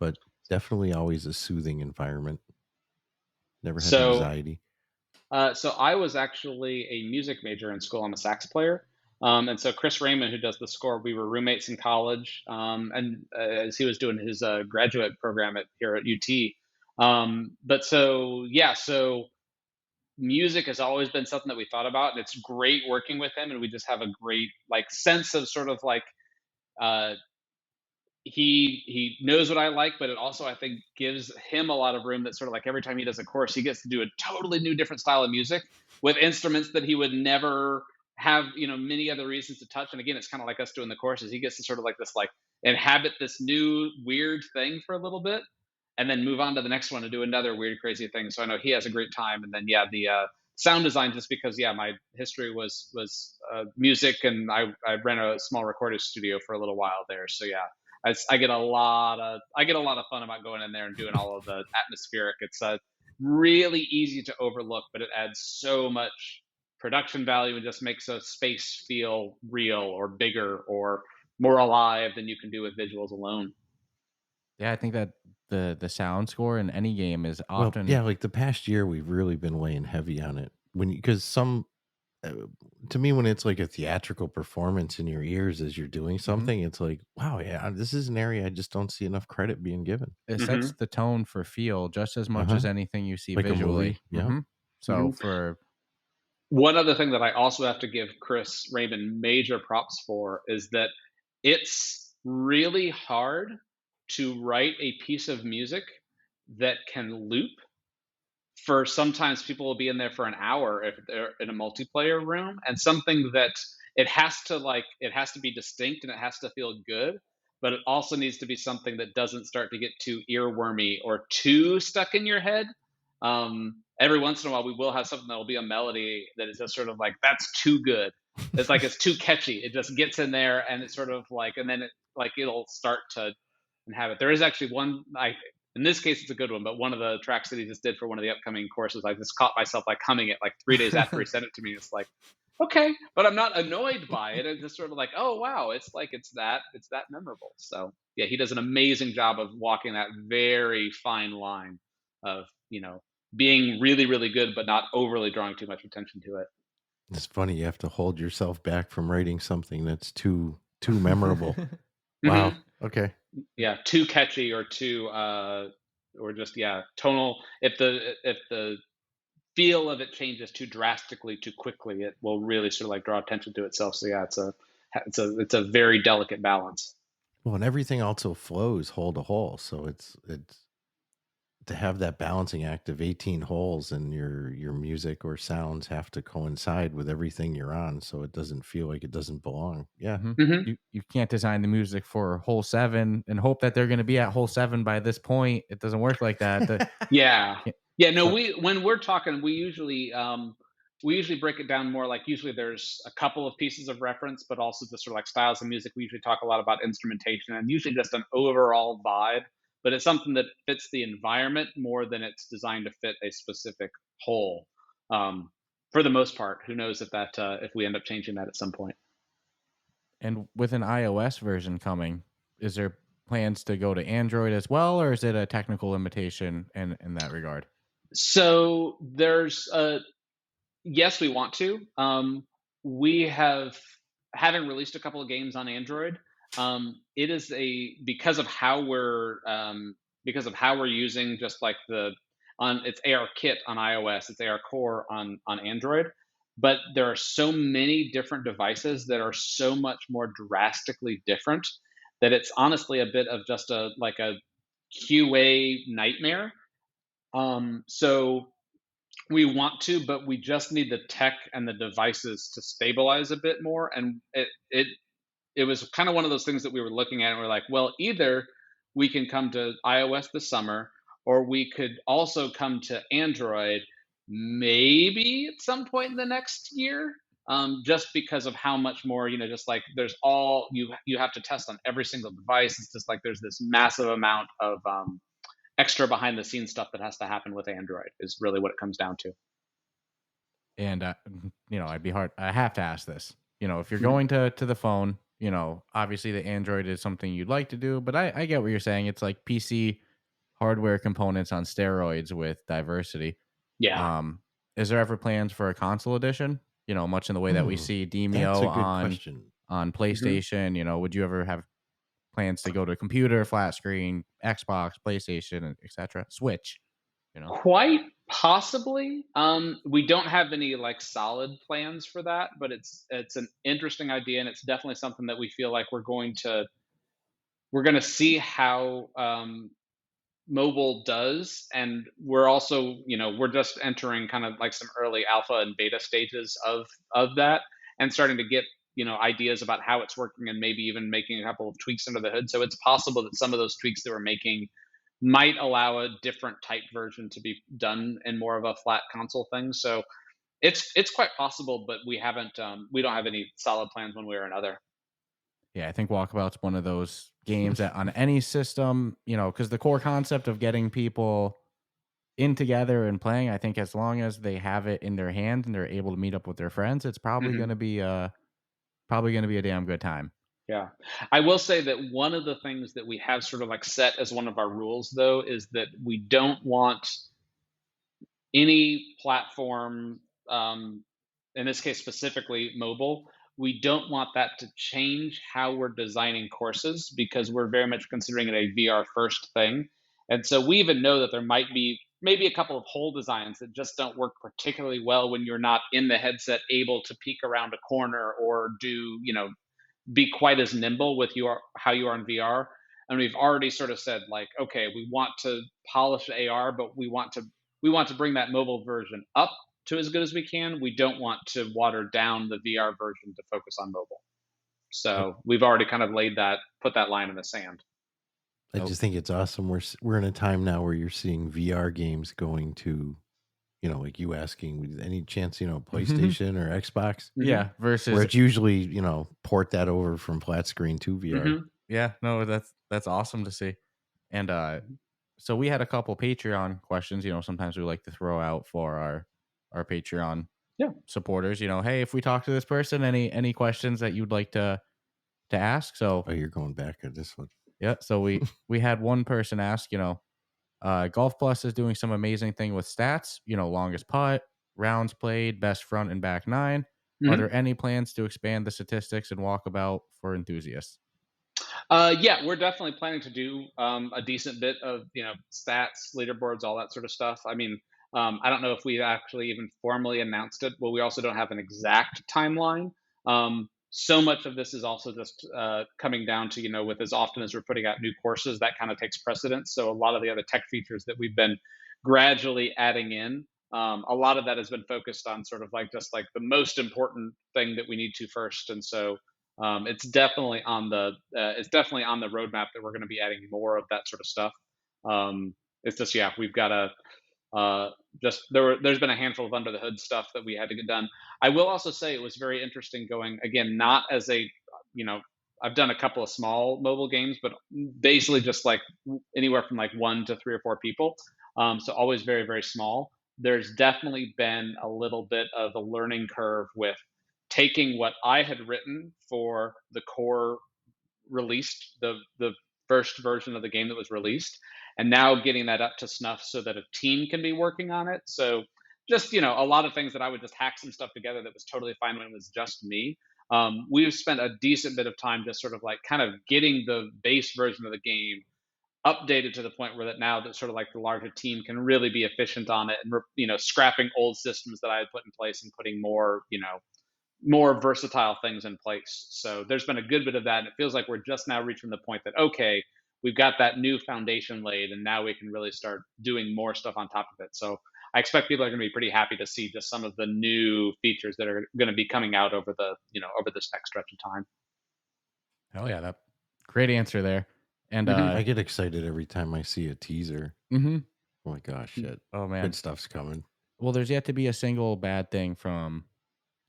but definitely always a soothing environment. Never had so anxiety. so I was actually a music major in school. I'm a sax player. And so Chris Raymond, who does the score, we were roommates in college. And as he was doing his graduate program here at UT. But so, yeah, so music has always been something that we thought about, and it's great working with him. And we just have a great like sense of sort of like, uh, he knows what I like, but it also I think gives him a lot of room that sort of like every time he does a course, he gets to do a totally new different style of music with instruments that he would never have, many other reasons to touch. And again, it's kind of like us doing the courses. He gets to sort of like this like inhabit this new weird thing for a little bit and then move on to the next one to do another weird, crazy thing. So I know he has a great time. And then yeah, the sound design, just because yeah, my history was music, and I ran a small recording studio for a little while there. So yeah, I get a lot of fun about going in there and doing all of the atmospheric. It's really easy to overlook, but it adds so much production value and just makes a space feel real or bigger or more alive than you can do with visuals alone. yeah, I think that the sound score in any game is Well, yeah, often. like the past year, we've really been laying heavy on it because uh, to me, when it's like a theatrical performance in your ears as you're doing Mhm. something, it's like, wow, yeah, this is an area I just don't see enough credit being given. It sets hmm the tone for feel just as Uh much huh. as anything you see Like a movie. visually. Yeah. So hmm for One other thing that I also have to give Chris Raymond major props for is that it's really hard to write a piece of music that can loop. For sometimes people will be in there for an hour if they're in a multiplayer room, and something that it has to be distinct and it has to feel good, but it also needs to be something that doesn't start to get too earwormy or too stuck in your head. Every once in a while we will have something that will be a melody that is just sort of like that's too good. It's like it's too catchy, it just gets in there, and it's sort of like, and then it like it'll start to inhabit. There is actually one I in this case it's a good one, but one of the tracks that he just did for one of the upcoming courses, I just caught myself like humming it like 3 days after he sent it to me. It's like, okay, but I'm not annoyed by it. It's just sort of like, oh wow, it's like it's that memorable. So yeah, he does an amazing job of walking that very fine line of being really really good, but not overly drawing too much attention to it. It's funny. You have to hold yourself back from writing something that's too memorable. hmm Wow. Okay. Yeah, too catchy or too or just yeah tonal. If the feel of it changes too drastically too quickly, it will really sort of like draw attention to itself. So yeah, it's a very delicate balance. Well, and everything also flows hole to hole, so it's to have that balancing act of 18 holes and your music or sounds have to coincide with everything you're on so it doesn't feel like it doesn't belong. Yeah. Mhm. hmm You can't design the music for hole 7 and hope that they're gonna be at hole 7 by this point. It doesn't work like that. The Yeah, can't yeah. No, so we when we're talking, we usually break it down more like usually there's a couple of pieces of reference, but also just sort of like styles of music. We usually talk a lot about instrumentation and usually just an overall vibe. But it's something that fits the environment more than it's designed to fit a specific hole. Um, for the most part. Who knows if we end up changing that at some point. And with an iOS version coming, is there plans to go to Android as well, or is it a technical limitation in that regard? So there's yes, we want to. We have, having released a couple of games on Android. It is because of how we're using just like it's AR Kit on iOS, it's AR Core on Android. But there are so many different devices that are so much more drastically different that it's honestly a bit of just a QA nightmare. So we want to, but we just need the tech and the devices to stabilize a bit more. And it was kind of one of those things that we were looking at and we're like, well, either we can come to iOS this summer, or we could also come to Android maybe at some point in the next year. Just because of how much more, just like there's all you have to test on every single device. It's just like there's this massive amount of extra behind the scenes stuff that has to happen with Android is really what it comes down to. And I have to ask this. If you're going to the phone, obviously the Android is something you'd like to do, but I get what you're saying. It's like PC hardware components on steroids with diversity. Yeah. Is there ever plans for a console edition? Much in the way that we see That's a Demio good question. on PlayStation. Would you ever have plans to go to computer, flat screen, Xbox, PlayStation, etc., Switch? Quite possibly. We don't have any like solid plans for that, but it's an interesting idea, and it's definitely something that we feel like we're going to see how mobile does. And we're also, we're just entering kind of like some early alpha and beta stages of that, and starting to get ideas about how it's working, and maybe even making a couple of tweaks under the hood. So it's possible that some of those tweaks that we're making might allow a different type version to be done in more of a flat console thing. So it's quite possible, but we don't have any solid plans one way or another. Yeah, I think Walkabout's one of those games that on any system, because the core concept of getting people in together and playing, I think as long as they have it in their hands and they're able to meet up with their friends, it's probably going to be a damn good time. Yeah. I will say that one of the things that we have sort of like set as one of our rules, though, is that we don't want any platform, in this case specifically mobile, we don't want that to change how we're designing courses, because we're very much considering it a VR first thing. And so we even know that there might be maybe a couple of whole designs that just don't work particularly well when you're not in the headset able to peek around a corner or be quite as nimble with how you are in VR. And we've already sort of said like, okay, we want to polish AR, but we want to bring that mobile version up to as good as we can. We don't want to water down the VR version to focus on mobile. So we've already kind of put that line in the sand. I just think it's awesome. We're in a time now where you're seeing VR games going to, like you asking, any chance, PlayStation or Xbox? Yeah, versus where it's usually, port that over from flat screen to VR. Yeah, no, that's awesome to see. And so we had a couple Patreon questions. Sometimes we like to throw out for our Patreon supporters. Hey, if we talk to this person, any questions that you'd like to ask? So you're going back at this one. Yeah. So we had one person ask, Golf Plus is doing some amazing thing with stats, longest putt, rounds played, best front and back nine. Are there any plans to expand the statistics and Walkabout for enthusiasts? Yeah, we're definitely planning to do a decent bit of stats, leaderboards, all that sort of stuff. I mean, I don't know if we've actually even formally announced it. Well, we also don't have an exact timeline. So much of this is also just coming down to, with as often as we're putting out new courses, that kind of takes precedence. So a lot of the other tech features that we've been gradually adding in, a lot of that has been focused on sort of like just like the most important thing that we need to first. And so it's definitely on the roadmap that we're going to be adding more of that sort of stuff. It's just, we've got to there's been a handful of under the hood stuff that we had to get done. I will also say it was very interesting going, again, not as I've done a couple of small mobile games, but basically just like anywhere from like 1 to 3 or 4 people. So always very, very small. there's definitely been a little bit of a learning curve with taking what I had written for the core released, the first version of the game that was released, and now getting that up to snuff so that a team can be working on it. So just, a lot of things that I would just hack some stuff together that was totally fine when it was just me. We've spent a decent bit of time just sort of like kind of getting the base version of the game updated to the point where that now that sort of like the larger team can really be efficient on it, and scrapping old systems that I had put in place and putting more versatile things in place. So there's been a good bit of that, and it feels like we're just now reaching the point that, okay, we've got that new foundation laid, and now we can really start doing more stuff on top of it. So I expect people are going to be pretty happy to see just some of the new features that are going to be coming out over over this next stretch of time. Hell yeah, that great answer there. And I get excited every time I see a teaser. Oh my gosh, shit! Oh man, good stuff's coming. Well, there's yet to be a single bad thing from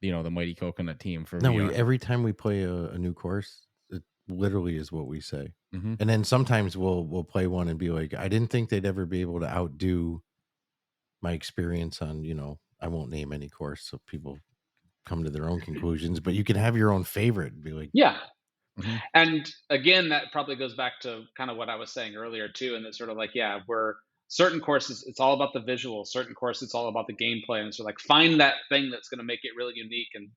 the Mighty Coconut team for No, VR. every time we play a new course, it literally is what we say. And then sometimes we'll play one and be like, I didn't think they'd ever be able to outdo my experience on, I won't name any course so people come to their own conclusions, but you can have your own favorite and be like, yeah. And again, that probably goes back to kind of what I was saying earlier too, and it's sort of like, we're certain courses, it's all about the visual. Certain courses, it's all about the gameplay, and so like find that thing that's going to make it really unique, and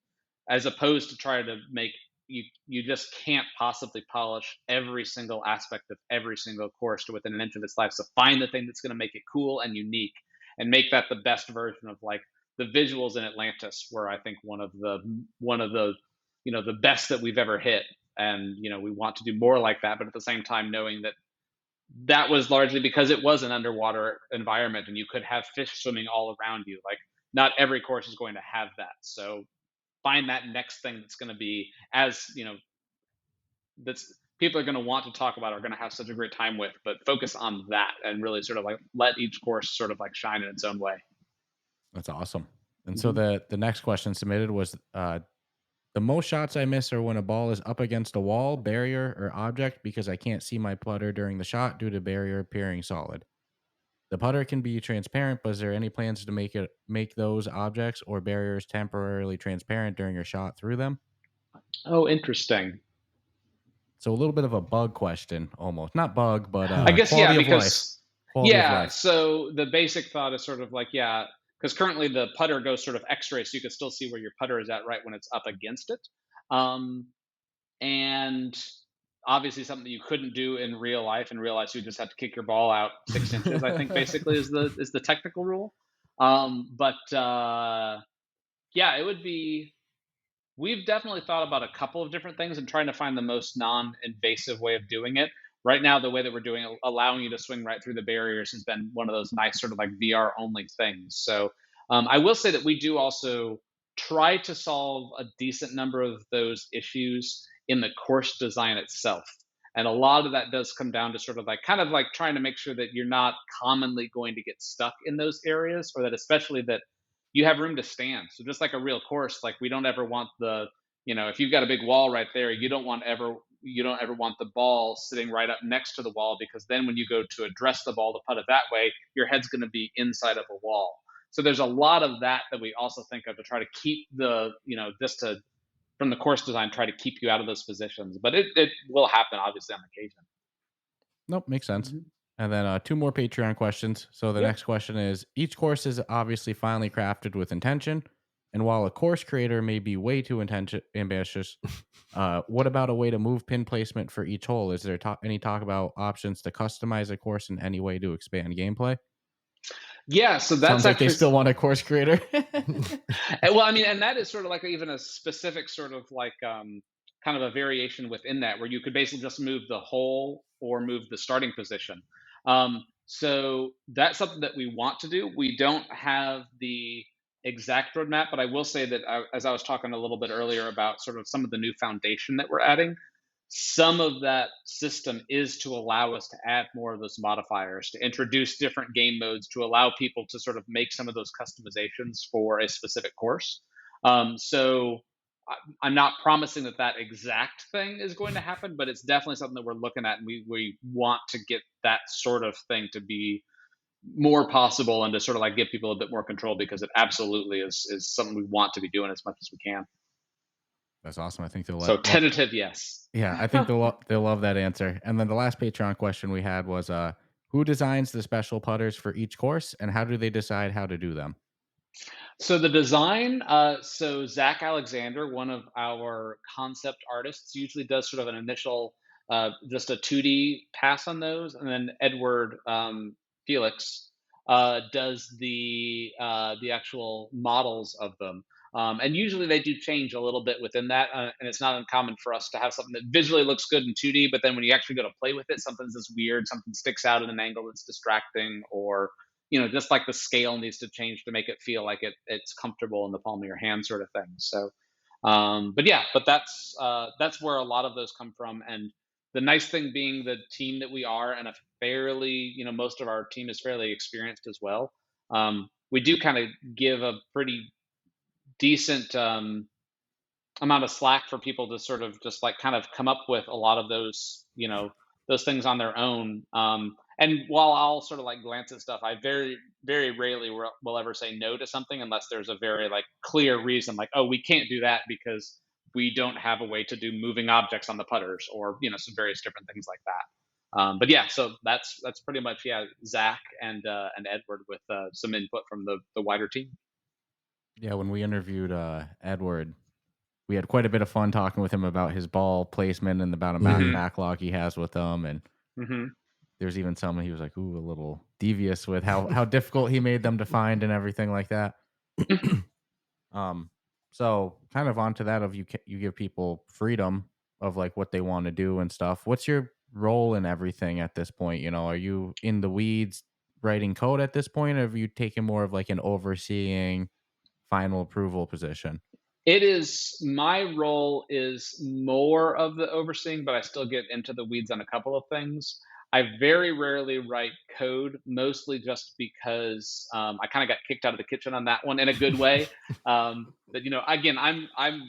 as opposed to try to make you just can't possibly polish every single aspect of every single course to within an inch of its life. So find the thing that's going to make it cool and unique, and make that the best version of like the visuals in Atlantis, where I think one of the the best that we've ever hit. And we want to do more like that, but at the same time knowing that that was largely because it was an underwater environment and you could have fish swimming all around you. Like, not every course is going to have that. So find that next thing that's going to be, as that's people are going to want to talk about, are going to have such a great time with, but focus on that and really sort of like let each course sort of like shine in its own way. That's awesome. And so the next question submitted was, the most shots I miss are when a ball is up against a wall, barrier, or object because I can't see my putter during the shot due to barrier appearing solid. The putter can be transparent, but is there any plans to make those objects or barriers temporarily transparent during your shot through them? Oh, interesting. So a little bit of a bug question, almost. Not bug, but I guess, quality of because life. Quality of life. So the basic thought is sort of like, because currently the putter goes sort of X-ray, so you can still see where your putter is at right when it's up against it. And obviously something that you couldn't do in real life. In real life, you just have to kick your ball out 6 inches, I think basically is the technical rule. It would be, we've definitely thought about a couple of different things and trying to find the most non-invasive way of doing it. Right now, the way that we're doing it, allowing you to swing right through the barriers, has been one of those nice sort of like VR only things. So I will say that we do also try to solve a decent number of those issues in the course design itself. And a lot of that does come down to sort of like kind of like trying to make sure that you're not commonly going to get stuck in those areas, or that especially that you have room to stand. So just like a real course, like we don't ever want if you've got a big wall right there, you don't ever want the ball sitting right up next to the wall, because then when you go to address the ball to put it that way, your head's going to be inside of a wall. So there's a lot of that we also think of to try to keep from the course design, try to keep you out of those positions. But it will happen, obviously, on occasion. Nope, makes sense. And then 2 more Patreon questions. So the next question is, each course is obviously finely crafted with intention. And while a course creator may be way too ambitious, what about a way to move pin placement for each hole? Is there any talk about options to customize a course in any way to expand gameplay? Yeah, so that's sounds like they still want a course creator. Well, I mean, and that is sort of like even a specific sort of like kind of a variation within that, where you could basically just move the hole or move the starting position. So that's something that we want to do. We don't have the exact roadmap, but I will say that as I was talking a little bit earlier about sort of some of the new foundation that we're adding, some of that system is to allow us to add more of those modifiers, to introduce different game modes, to allow people to sort of make some of those customizations for a specific course. So I'm not promising that exact thing is going to happen, but it's definitely something that we're looking at, and we want to get that sort of thing to be more possible and to sort of like give people a bit more control, because it absolutely is something we want to be doing as much as we can. That's awesome. I think they'll So tentative, yes. Yeah, I think they'll love that answer. And then the last Patreon question we had was, who designs the special putters for each course, and how do they decide how to do them? So the design, so Zach Alexander, one of our concept artists, usually does sort of an initial, just a 2D pass on those, and then Edward Felix does the actual models of them. And usually they do change a little bit within that, and it's not uncommon for us to have something that visually looks good in 2D, but then when you actually go to play with it, something's just weird, something sticks out at an angle that's distracting, or just like the scale needs to change to make it feel like it's comfortable in the palm of your hand, sort of thing. So, but that's where a lot of those come from. And the nice thing being the team that we are, and a fairly, most of our team is fairly experienced as well. We do kind of give a pretty decent amount of slack for people to sort of just like kind of come up with a lot of those, those things on their own. And while I'll sort of like glance at stuff, I very, very rarely will ever say no to something unless there's a very like clear reason, like, oh, we can't do that because we don't have a way to do moving objects on the putters, or some various different things like that. But yeah, so that's pretty much Zach and Edward with some input from the wider team. Yeah, when we interviewed Edward, we had quite a bit of fun talking with him about his ball placement and about a backlog he has with them. And there's even some he was like, ooh, a little devious with how difficult he made them to find and everything like that. So kind of onto that of you give people freedom of like what they want to do and stuff. What's your role in everything at this point? Are you in the weeds writing code at this point, or have you taken more of like an overseeing final approval position? It is, my role is more of the overseeing, but I still get into the weeds on a couple of things. I very rarely write code, mostly just because I kind of got kicked out of the kitchen on that one in a good way. But again, I'm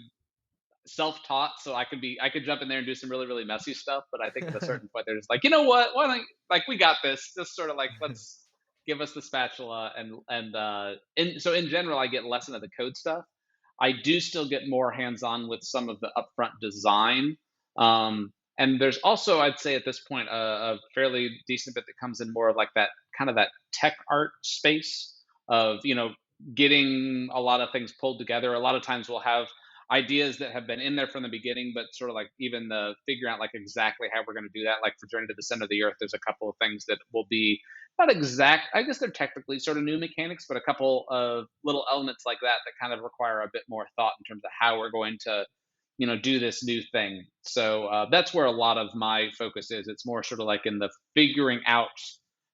self-taught, so I could jump in there and do some really, really messy stuff. But I think at a certain point, they're just like, you know what? Why don't, like, we got this? Just sort of like, let's give us the spatula, so in general, I get less into the code stuff. I do still get more hands-on with some of the upfront design. And there's also, I'd say at this point, a fairly decent bit that comes in more of like that kind of that tech art space of, getting a lot of things pulled together. A lot of times we'll have ideas that have been in there from the beginning, but sort of like even the figuring out like exactly how we're going to do that. Like for Journey to the Center of the Earth, there's a couple of things that will be not exact. I guess they're technically sort of new mechanics, but a couple of little elements like that kind of require a bit more thought in terms of how we're going to, do this new thing. So that's where a lot of my focus is. It's more sort of like in the figuring out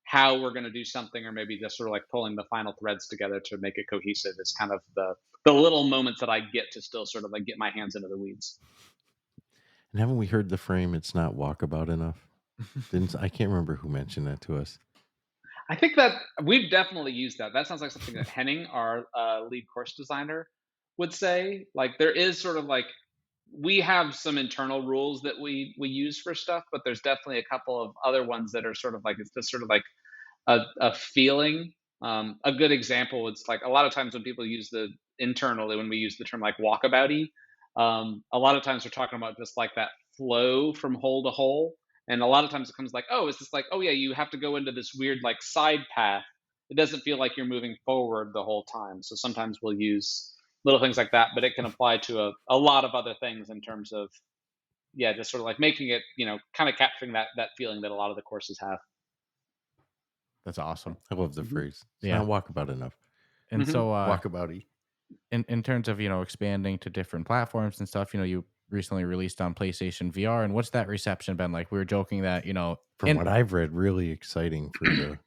how we're going to do something, or maybe just sort of like pulling the final threads together to make it cohesive. Is kind of the little moments that I get to still sort of like get my hands into the weeds. And haven't we heard the frame, it's not walkabout enough? I can't remember who mentioned that to us. I think that we've definitely used that. That sounds like something that Henning, our lead course designer, would say. Like there is sort of like, we have some internal rules that we use for stuff, but there's definitely a couple of other ones that are sort of like, it's just sort of like a feeling. A good example is like a lot of times when people use internally, when we use the term like walkabouty, a lot of times we're talking about just like that flow from hole to hole. And a lot of times it comes like, oh, it's just like, oh yeah, you have to go into this weird like side path. It doesn't feel like you're moving forward the whole time. So sometimes we'll use little things like that, but it can apply to a lot of other things in terms of, just sort of like making it, kind of capturing that feeling that a lot of the courses have. That's awesome. I love the phrase. It's Yeah. not walkabout enough. And so walkabouty. In terms of, expanding to different platforms and stuff, you recently released on PlayStation VR, and what's that reception been like? We were joking that, from what I've read, really exciting for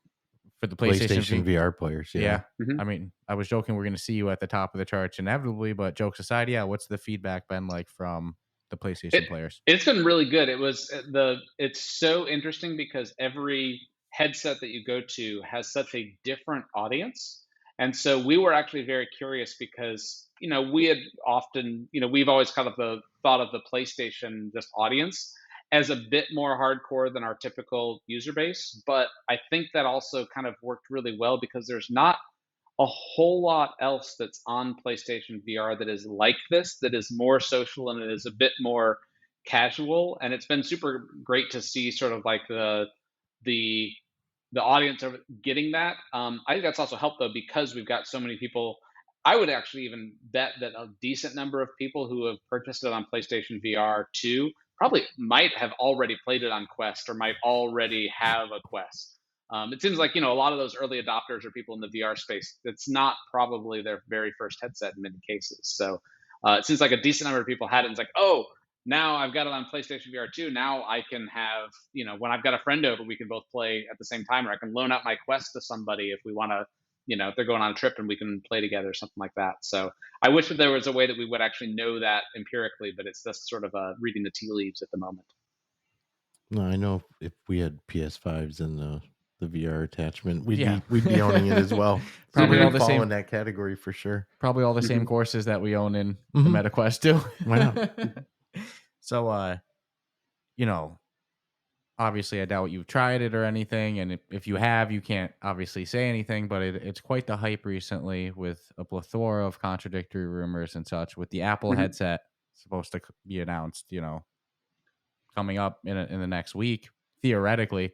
the PlayStation VR players. Yeah. I mean, I was joking we're going to see you at the top of the charts inevitably, but jokes aside, what's the feedback been like from the PlayStation players? It's been really good. It's so interesting because every headset that you go to has such a different audience. And so we were actually very curious because, we had often, we've always kind of thought of the PlayStation just audience. as a bit more hardcore than our typical user base. But I think that also kind of worked really well because there's not a whole lot else that's on PlayStation VR that is like this, that is more social and it is a bit more casual. And it's been super great to see sort of like the the audience are getting that. I think that's also helped though because we've got so many people. I would actually even bet that a decent number of people who have purchased it on PlayStation VR 2 probably might have already played it on Quest or might already have a Quest. It seems like a lot of those early adopters are people in the VR space. It's not probably their very first headset in many cases. So it seems like a decent number of people had it. And it's like, oh, now I've got it on PlayStation VR 2. Now I can have, when I've got a friend over, we can both play at the same time, or I can loan out my Quest to somebody if we want to, if they're going on a trip and we can play together or something like that. So I wish that there was a way that we would actually know that empirically, but it's just sort of reading the tea leaves at the moment. No, I know if we had PS5s and the VR attachment, we'd be owning it as well. Probably all the fall same in that category for sure. Probably all the same courses that we own in the MetaQuest too. Why not? So, obviously, I doubt you've tried it or anything, and if you have, you can't obviously say anything. But it's quite the hype recently with a plethora of contradictory rumors and such. With the Apple headset supposed to be announced, coming up in the next week, theoretically.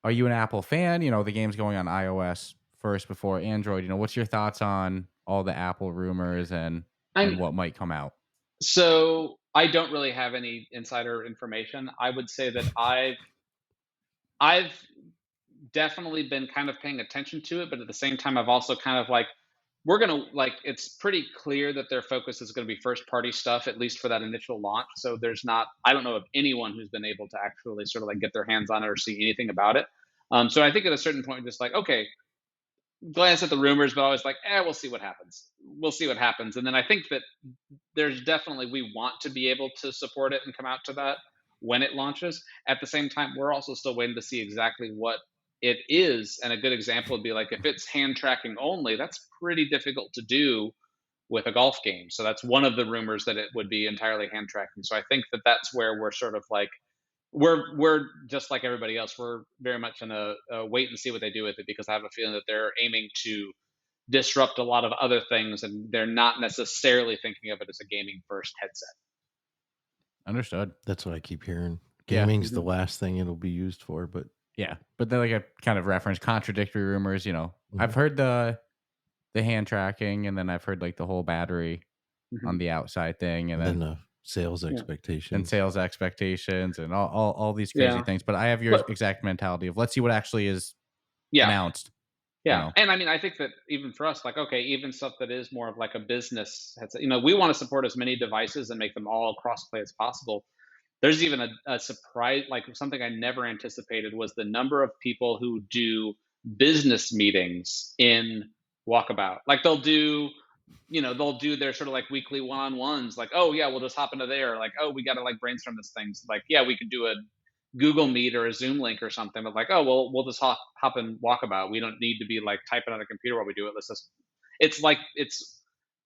Are you an Apple fan? The game's going on iOS first before Android. What's your thoughts on all the Apple rumors and what might come out? So I don't really have any insider information. I would say that I've definitely been kind of paying attention to it, but at the same time, I've also kind of it's pretty clear that their focus is going to be first party stuff, at least for that initial launch. So I don't know of anyone who's been able to actually sort of like get their hands on it or see anything about it. So I think at a certain point, just like, okay, glance at the rumors, but always like, we'll see what happens. We'll see what happens. And then I think that there's definitely, we want to be able to support it and come out to that when it launches. At the same time, we're also still waiting to see exactly what it is. And a good example would be like, if it's hand tracking only, that's pretty difficult to do with a golf game. So that's one of the rumors, that it would be entirely hand tracking. So I think that that's where we're sort of like, we're just like everybody else. We're very much in a wait and see what they do with it, because I have a feeling that they're aiming to disrupt a lot of other things, and they're not necessarily thinking of it as a gaming first headset. Understood. That's what I keep hearing. Gaming's the last thing it'll be used for, but but then like I kind of reference contradictory rumors. I've heard the hand tracking, and then I've heard like the whole battery on the outside thing, and then the sales expectations and all these crazy things. But I have your exact mentality of let's see what actually is announced. And I mean, I think that even for us, like, okay, even stuff that is more of like a business headset, we want to support as many devices and make them all cross-play as possible. There's even a surprise, like something I never anticipated was the number of people who do business meetings in Walkabout. Like they'll do their sort of like weekly one-on-ones, like, oh yeah, we'll just hop into there. Like, oh, we got to like brainstorm this thing. So like, yeah, we could do a Google Meet or a Zoom link or something, but like, oh, well, we'll just hop in Walkabout. We don't need to be like typing on a computer while we do it. It's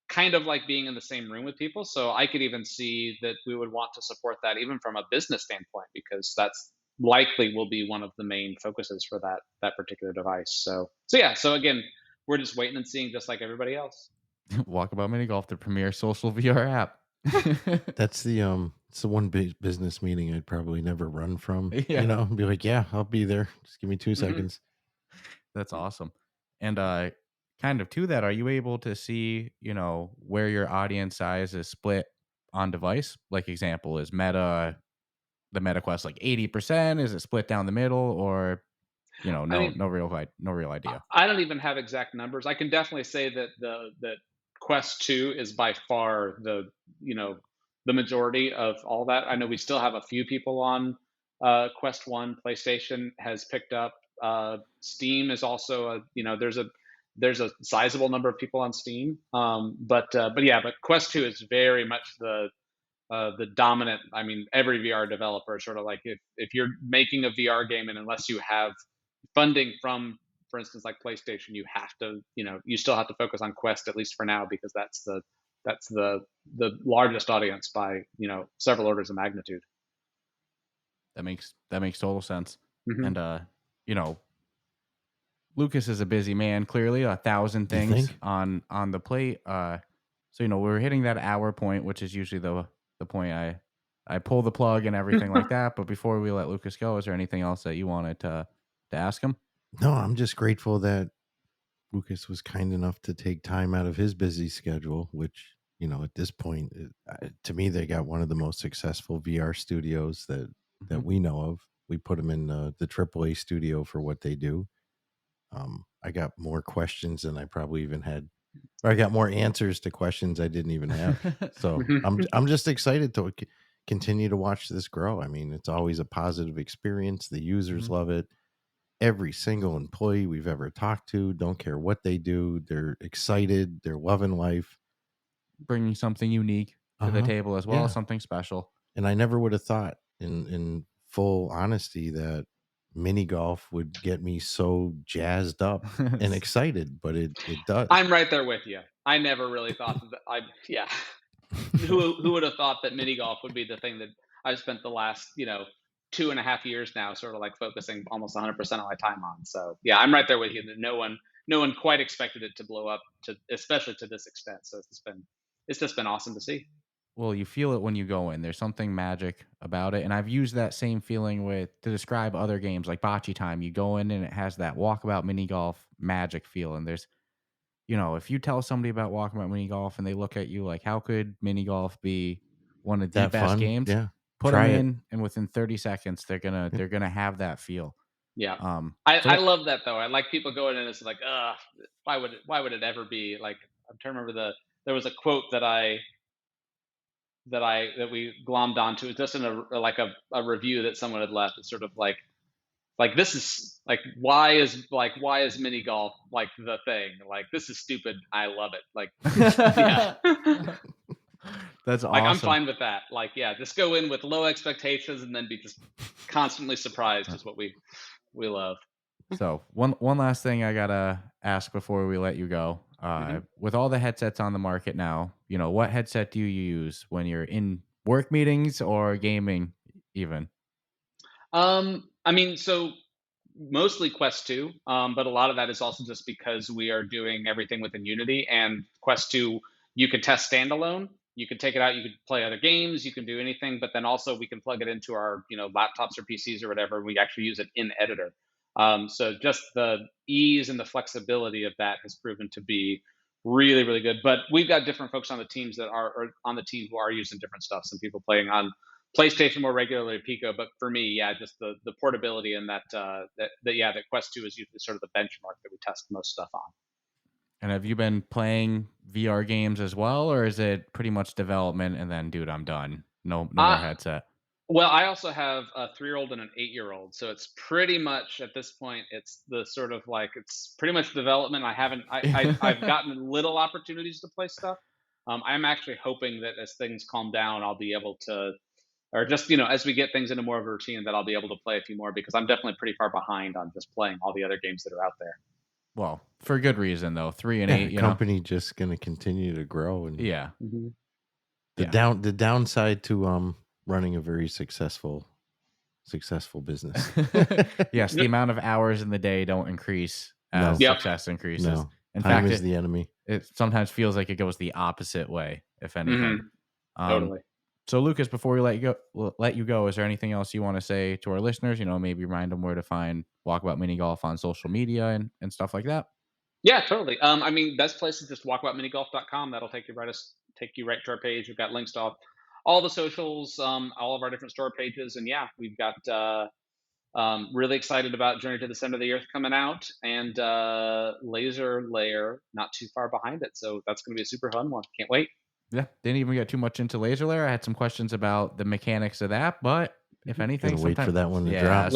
kind of like being in the same room with people. So I could even see that we would want to support that even from a business standpoint, because that's likely will be one of the main focuses for that particular device. So again, we're just waiting and seeing, just like everybody else. Walkabout Mini Golf, the premier social VR app. That's it's the one big business meeting I'd probably never run from. Be like, yeah, I'll be there. Just give me 2 seconds. That's awesome. And kind of to that, are you able to see, where your audience size is split on device? Like example, is the MetaQuest like 80%? Is it split down the middle, or no real idea? I don't even have exact numbers. I can definitely say that that Quest 2 is by far the majority of all that. I know we still have a few people on Quest 1. PlayStation has picked up. Steam is also there's a sizable number of people on Steam. But Quest 2 is very much the dominant. I mean, every VR developer sort of like, if you're making a VR game, and unless you have funding from, for instance, like PlayStation, you have to, you still have to focus on Quest, at least for now, because that's the largest audience by, several orders of magnitude. That makes total sense. Mhm. And you know, Lucas is a busy man, clearly, 1,000 You things think? on the plate. So we're hitting that hour point, which is usually the point I pull the plug and everything like that. But before we let Lucas go, is there anything else that you wanted to ask him? No, I'm just grateful that Lucas was kind enough to take time out of his busy schedule, which, at this point, to me, they got one of the most successful VR studios that we know of. We put them in the AAA studio for what they do. I got more questions than I probably even had, or I got more answers to questions I didn't even have. So I'm just excited to continue to watch this grow. I mean, it's always a positive experience. The users love it. Every single employee we've ever talked to, don't care what they do, they're excited, they're loving life. Bringing something unique to the table as well, Yeah. something special. And I never would have thought, in full honesty, that mini golf would get me so jazzed up and excited, but it does. I'm right there with you. I never really thought that. Yeah. Who would have thought that mini golf would be the thing that I've spent the last 2.5 years now, sort of like focusing almost 100% of my time on. So yeah, I'm right there with you. That no one quite expected it to blow up especially to this extent. So it's just been awesome to see. Well, you feel it when you go in. There's something magic about it. And I've used that same feeling to describe other games like Bocce Time. You go in and it has that Walkabout Mini Golf magic feel. And there's, if you tell somebody about Walkabout Mini Golf and they look at you like, how could mini golf be one of the That best fun? games? Yeah. Put Try them it. in, and within 30 seconds, they're gonna have that feel. Yeah. So I love that though. I like people going in and it's like, why would it ever be like? I'm trying to remember there was a quote that we glommed onto. It's just in a review that someone had left. It's sort of like this is like why is mini golf like the thing? Like this is stupid. I love it. Like yeah. That's Like I'm awesome. fine with that. Like yeah, just go in with low expectations and then be just constantly surprised is what we love. So one last thing I gotta ask before we let you go. With all the headsets on the market now, what headset do you use when you're in work meetings or gaming even? I mean, so mostly Quest 2, but a lot of that is also just because we are doing everything within Unity, and Quest 2 you could test standalone. You could take it out, you could play other games, you can do anything, but then also we can plug it into our laptops or PCs or whatever. And we actually use it in Editor. So just the ease and the flexibility of that has proven to be really, really good. But we've got different folks on the teams or on the team who are using different stuff. Some people playing on PlayStation more regularly, Pico. But for me, yeah, just the portability and that Quest 2 is usually sort of the benchmark that we test most stuff on. And have you been playing VR games as well, or is it pretty much development and then, dude, I'm done? No more headset. Well, I also have a 3-year-old and an 8-year-old, so it's pretty much at this point, it's the sort of like it's pretty much development. I've gotten little opportunities to play stuff. I'm actually hoping that as things calm down, I'll be able to, or just as we get things into more of a routine, that I'll be able to play a few more because I'm definitely pretty far behind on just playing all the other games that are out there. Well, for good reason though. 3 and 8, The company just going to continue to grow, and yeah. the downside to running a very successful business. Yes, the amount of hours in the day don't increase as success increases. No. In Time fact, is the enemy. It sometimes feels like it goes the opposite way, if anything. Totally. So, Lucas, before we let you go, is there anything else you want to say to our listeners? Maybe remind them where to find Walkabout Mini Golf on social media and stuff like that. Yeah, totally. I mean, best place is just walkaboutminigolf.com. That'll take you right to our page. We've got links to all the socials, all of our different store pages, and yeah, we've got really excited about Journey to the Center of the Earth coming out, and Laser Layer not too far behind it. So that's going to be a super fun one. Can't wait. Yeah, didn't even get too much into Laser Layer. I had some questions about the mechanics of that, but if anything, wait for that one to drop.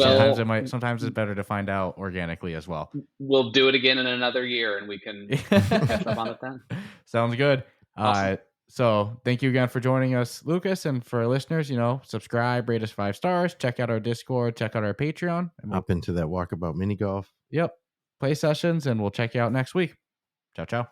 Sometimes it's better to find out organically as well. We'll do it again in another year, and we can catch up on it then. Sounds good. Awesome. So thank you again for joining us, Lucas, and for our listeners, subscribe, rate us 5 stars, check out our Discord, check out our Patreon, and hop into that Walkabout Mini Golf. Yep, play sessions, and we'll check you out next week. Ciao, ciao.